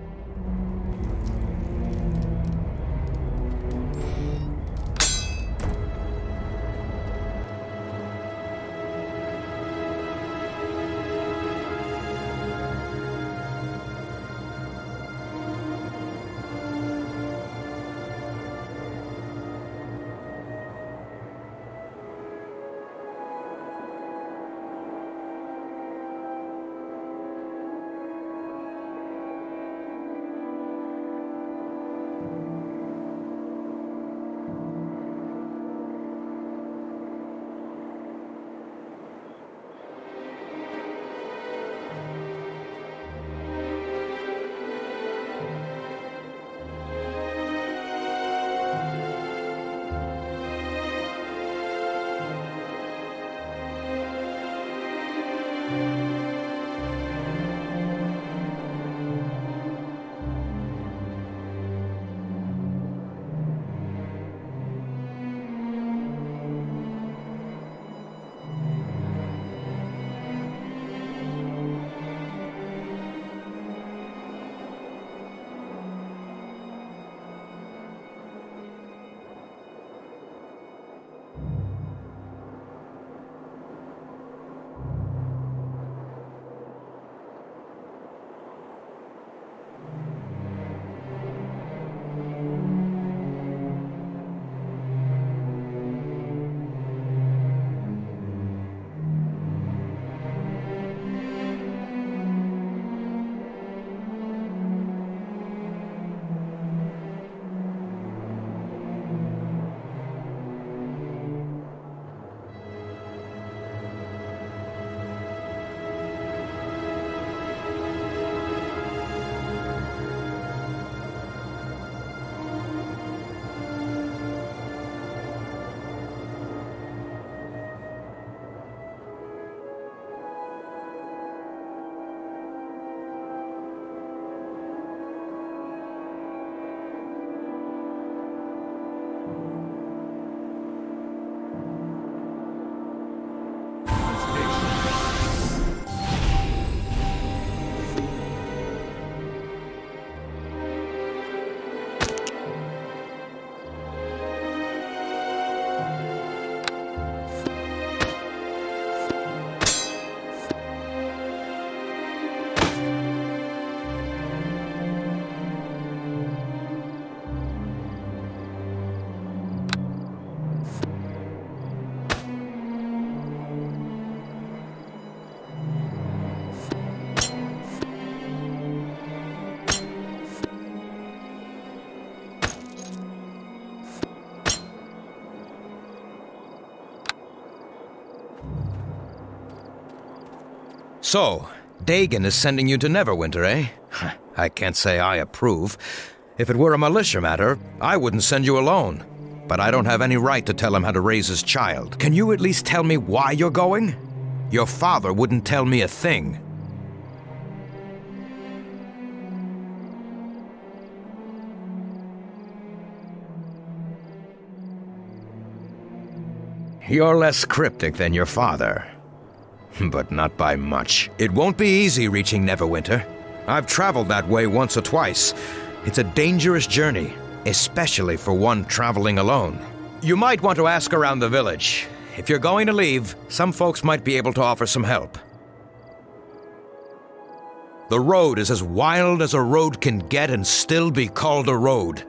So, Dagon is sending you to Neverwinter, eh? I can't say I approve. If it were a militia matter, I wouldn't send you alone. But I don't have any right to tell him how to raise his child. Can you at least tell me why you're going? Your father wouldn't tell me a thing. You're less cryptic than your father. But not by much. It won't be easy reaching Neverwinter. I've traveled that way once or twice. It's a dangerous journey, especially for one traveling alone. You might want to ask around the village. If you're going to leave, some folks might be able to offer some help. The road is as wild as a road can get and still be called a road.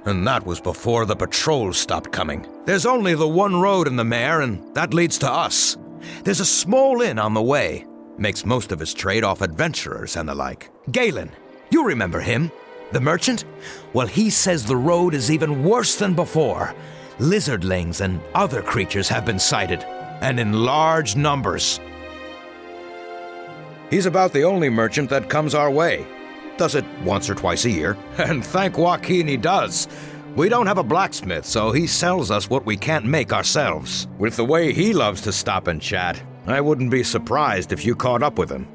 And that was before the patrols stopped coming. There's only the one road in the mare, and that leads to us. There's a small inn on the way. Makes most of his trade off adventurers and the like. Galen, you remember him? The merchant? Well, he says the road is even worse than before. Lizardlings and other creatures have been sighted, and in large numbers. He's about the only merchant that comes our way. Does it once or twice a year, and thank Joaquin he does. We don't have a blacksmith, so he sells us what we can't make ourselves. With the way he loves to stop and chat, I wouldn't be surprised if you caught up with him.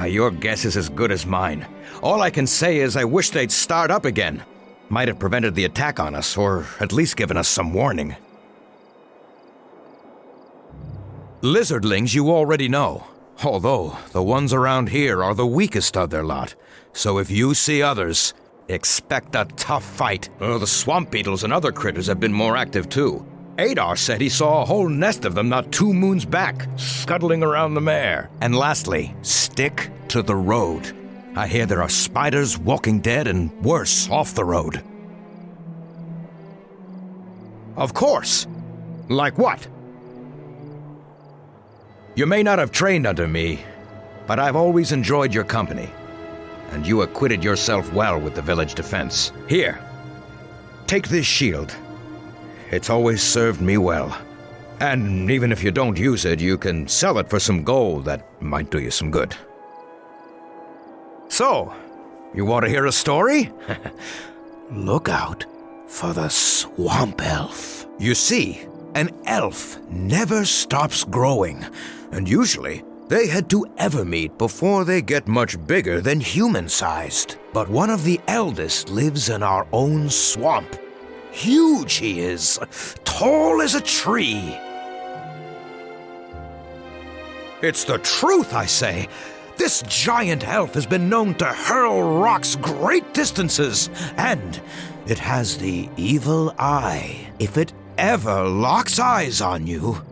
Your guess is as good as mine. All I can say is I wish they'd start up again. Might have prevented the attack on us, or at least given us some warning. Lizardlings you already know. Although, the ones around here are the weakest of their lot. So if you see others, expect a tough fight. The swamp beetles and other critters have been more active too. Adar said he saw a whole nest of them not 2 moons back, scuttling around the mare. And lastly, stick to the road. I hear there are spiders, walking dead, and worse, off the road. Of course. Like what? You may not have trained under me, but I've always enjoyed your company, and you acquitted yourself well with the village defense. Here, take this shield. It's always served me well. And even if you don't use it, you can sell it for some gold that might do you some good. So, you want to hear a story? Look out for the swamp elf. You see, an elf never stops growing, and usually they head to Evermeet before they get much bigger than human-sized. But one of the eldest lives in our own swamp. Huge he is, tall as a tree. It's the truth, I say. This giant elf has been known to hurl rocks great distances, and it has the evil eye. If it ever locks eyes on you,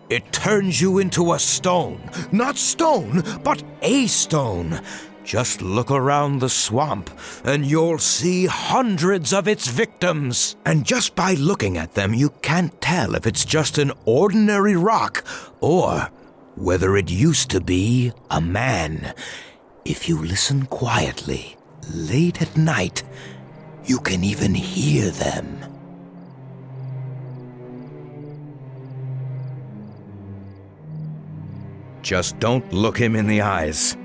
it turns you into a stone. Not stone, but a stone. Just look around the swamp, and you'll see hundreds of its victims. And just by looking at them, you can't tell if it's just an ordinary rock, or whether it used to be a man. If you listen quietly, late at night, you can even hear them. Just don't look him in the eyes.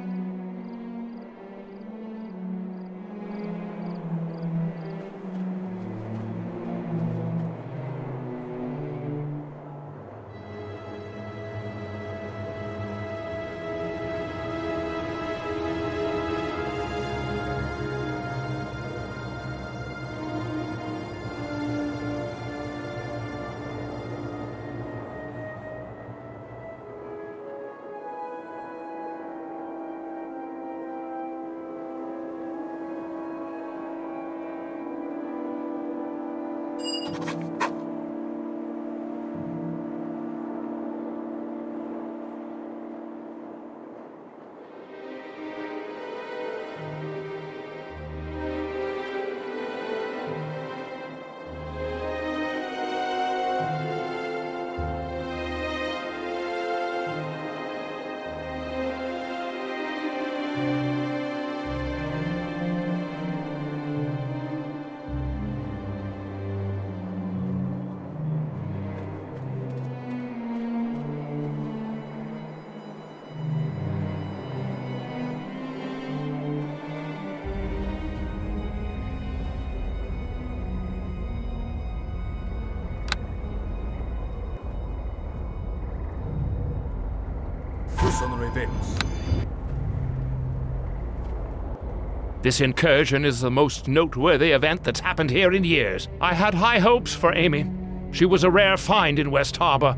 This incursion is the most noteworthy event that's happened here in years. I had high hopes for Amy. She was a rare find in West Harbor.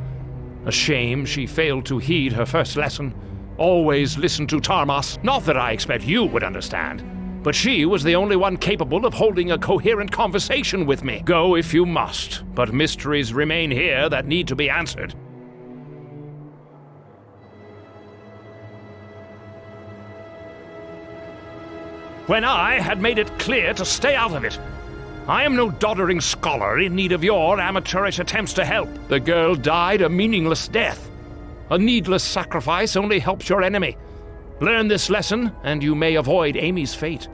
A shame she failed to heed her first lesson. Always listen to Tarmas. Not that I expect you would understand, but she was the only one capable of holding a coherent conversation with me. Go if you must, but mysteries remain here that need to be answered. When I had made it clear to stay out of it. I am no doddering scholar in need of your amateurish attempts to help. The girl died a meaningless death. A needless sacrifice only helps your enemy. Learn this lesson, and you may avoid Amy's fate.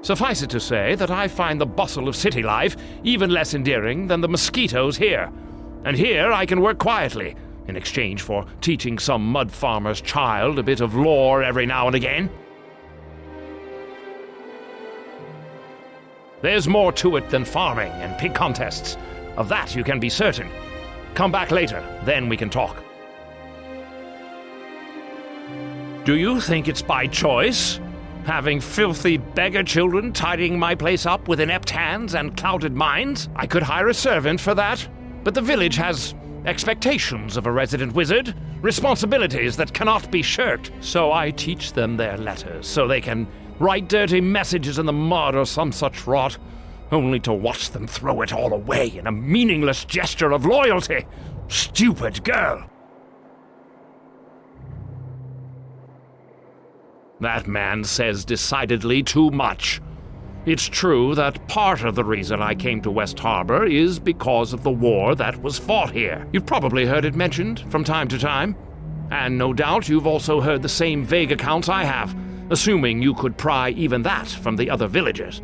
Suffice it to say that I find the bustle of city life even less endearing than the mosquitoes here. And here I can work quietly, in exchange for teaching some mud farmer's child a bit of lore every now and again. There's more to it than farming and pig contests. Of that you can be certain. Come back later, then we can talk. Do you think it's by choice? Having filthy beggar children tidying my place up with inept hands and clouded minds? I could hire a servant for that, but the village has expectations of a resident wizard, responsibilities that cannot be shirked. So I teach them their letters, so they can write dirty messages in the mud or some such rot, only to watch them throw it all away in a meaningless gesture of loyalty. Stupid girl! That man says decidedly too much. It's true that part of the reason I came to West Harbor is because of the war that was fought here. You've probably heard it mentioned from time to time. And no doubt you've also heard the same vague accounts I have, assuming you could pry even that from the other villagers.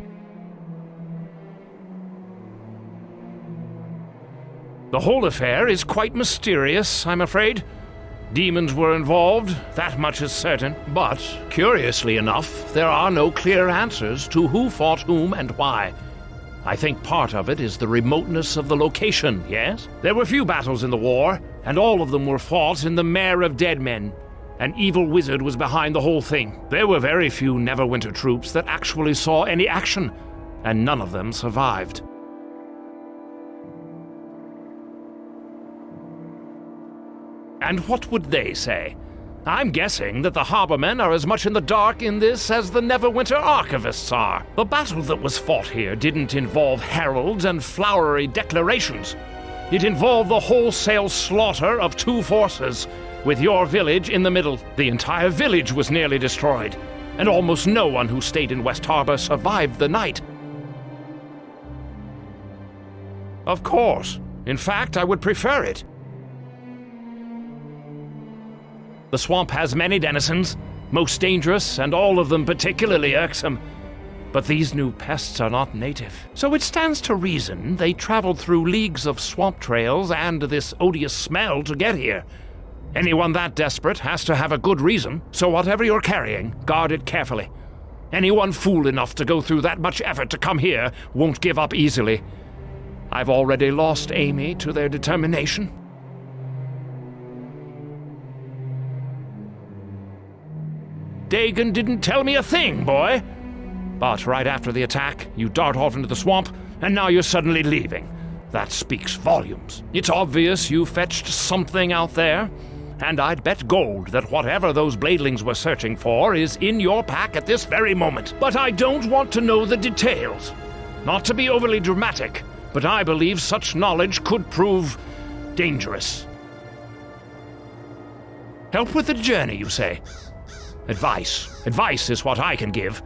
The whole affair is quite mysterious, I'm afraid. Demons were involved, that much is certain. But, curiously enough, there are no clear answers to who fought whom and why. I think part of it is the remoteness of the location, yes? There were few battles in the war, and all of them were fought in the Mare of Dead Men. An evil wizard was behind the whole thing. There were very few Neverwinter troops that actually saw any action, and none of them survived. And what would they say? I'm guessing that the harbormen are as much in the dark in this as the Neverwinter archivists are. The battle that was fought here didn't involve heralds and flowery declarations. It involved the wholesale slaughter of two forces, with your village in the middle. The entire village was nearly destroyed, and almost no one who stayed in West Harbor survived the night. Of course. In fact, I would prefer it. The swamp has many denizens, most dangerous, and all of them particularly irksome. But these new pests are not native. So it stands to reason they traveled through leagues of swamp trails and this odious smell to get here. Anyone that desperate has to have a good reason, so whatever you're carrying, guard it carefully. Anyone fool enough to go through that much effort to come here won't give up easily. I've already lost Amy to their determination. Dagon didn't tell me a thing, boy. But right after the attack, you dart off into the swamp, and now you're suddenly leaving. That speaks volumes. It's obvious you fetched something out there, and I'd bet gold that whatever those bladelings were searching for is in your pack at this very moment. But I don't want to know the details. Not to be overly dramatic, but I believe such knowledge could prove dangerous. Help with the journey, you say? Advice. Advice is what I can give.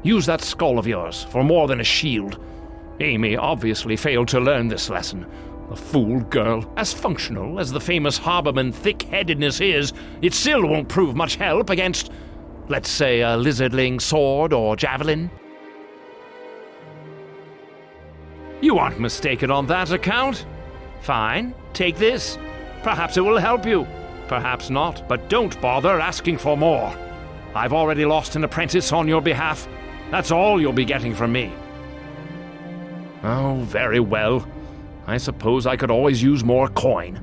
Use that skull of yours for more than a shield. Amy obviously failed to learn this lesson. The fool girl. As functional as the famous harborman thick-headedness is, it still won't prove much help against, let's say, a lizardling sword or javelin. You aren't mistaken on that account. Fine, take this. Perhaps it will help you. Perhaps not, but don't bother asking for more. I've already lost an apprentice on your behalf. That's all you'll be getting from me. Oh, very well. I suppose I could always use more coin.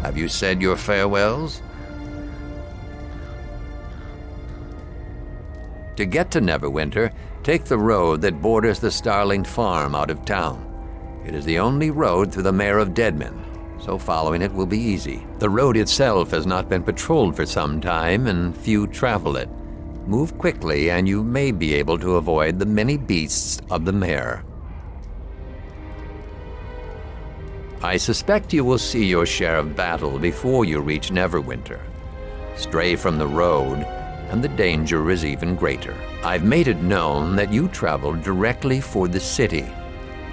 Have you said your farewells? To get to Neverwinter, take the road that borders the Starling Farm out of town. It is the only road through the Mare of Deadmen, so following it will be easy. The road itself has not been patrolled for some time, and few travel it. Move quickly, and you may be able to avoid the many beasts of the Mare. I suspect you will see your share of battle before you reach Neverwinter. Stray from the road, and the danger is even greater. I've made it known that you travel directly for the city,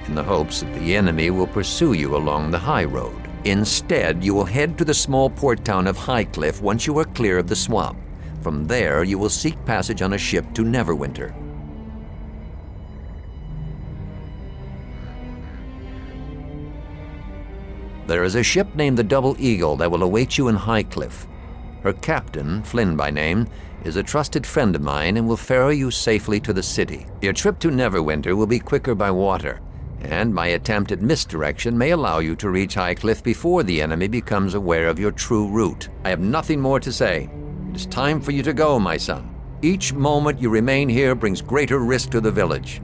in the hopes that the enemy will pursue you along the high road. Instead, you will head to the small port town of Highcliff once you are clear of the swamp. From there, you will seek passage on a ship to Neverwinter. There is a ship named the Double Eagle that will await you in Highcliff. Her captain, Flynn by name, is a trusted friend of mine and will ferry you safely to the city. Your trip to Neverwinter will be quicker by water, and my attempt at misdirection may allow you to reach Highcliff before the enemy becomes aware of your true route. I have nothing more to say. It is time for you to go, my son. Each moment you remain here brings greater risk to the village.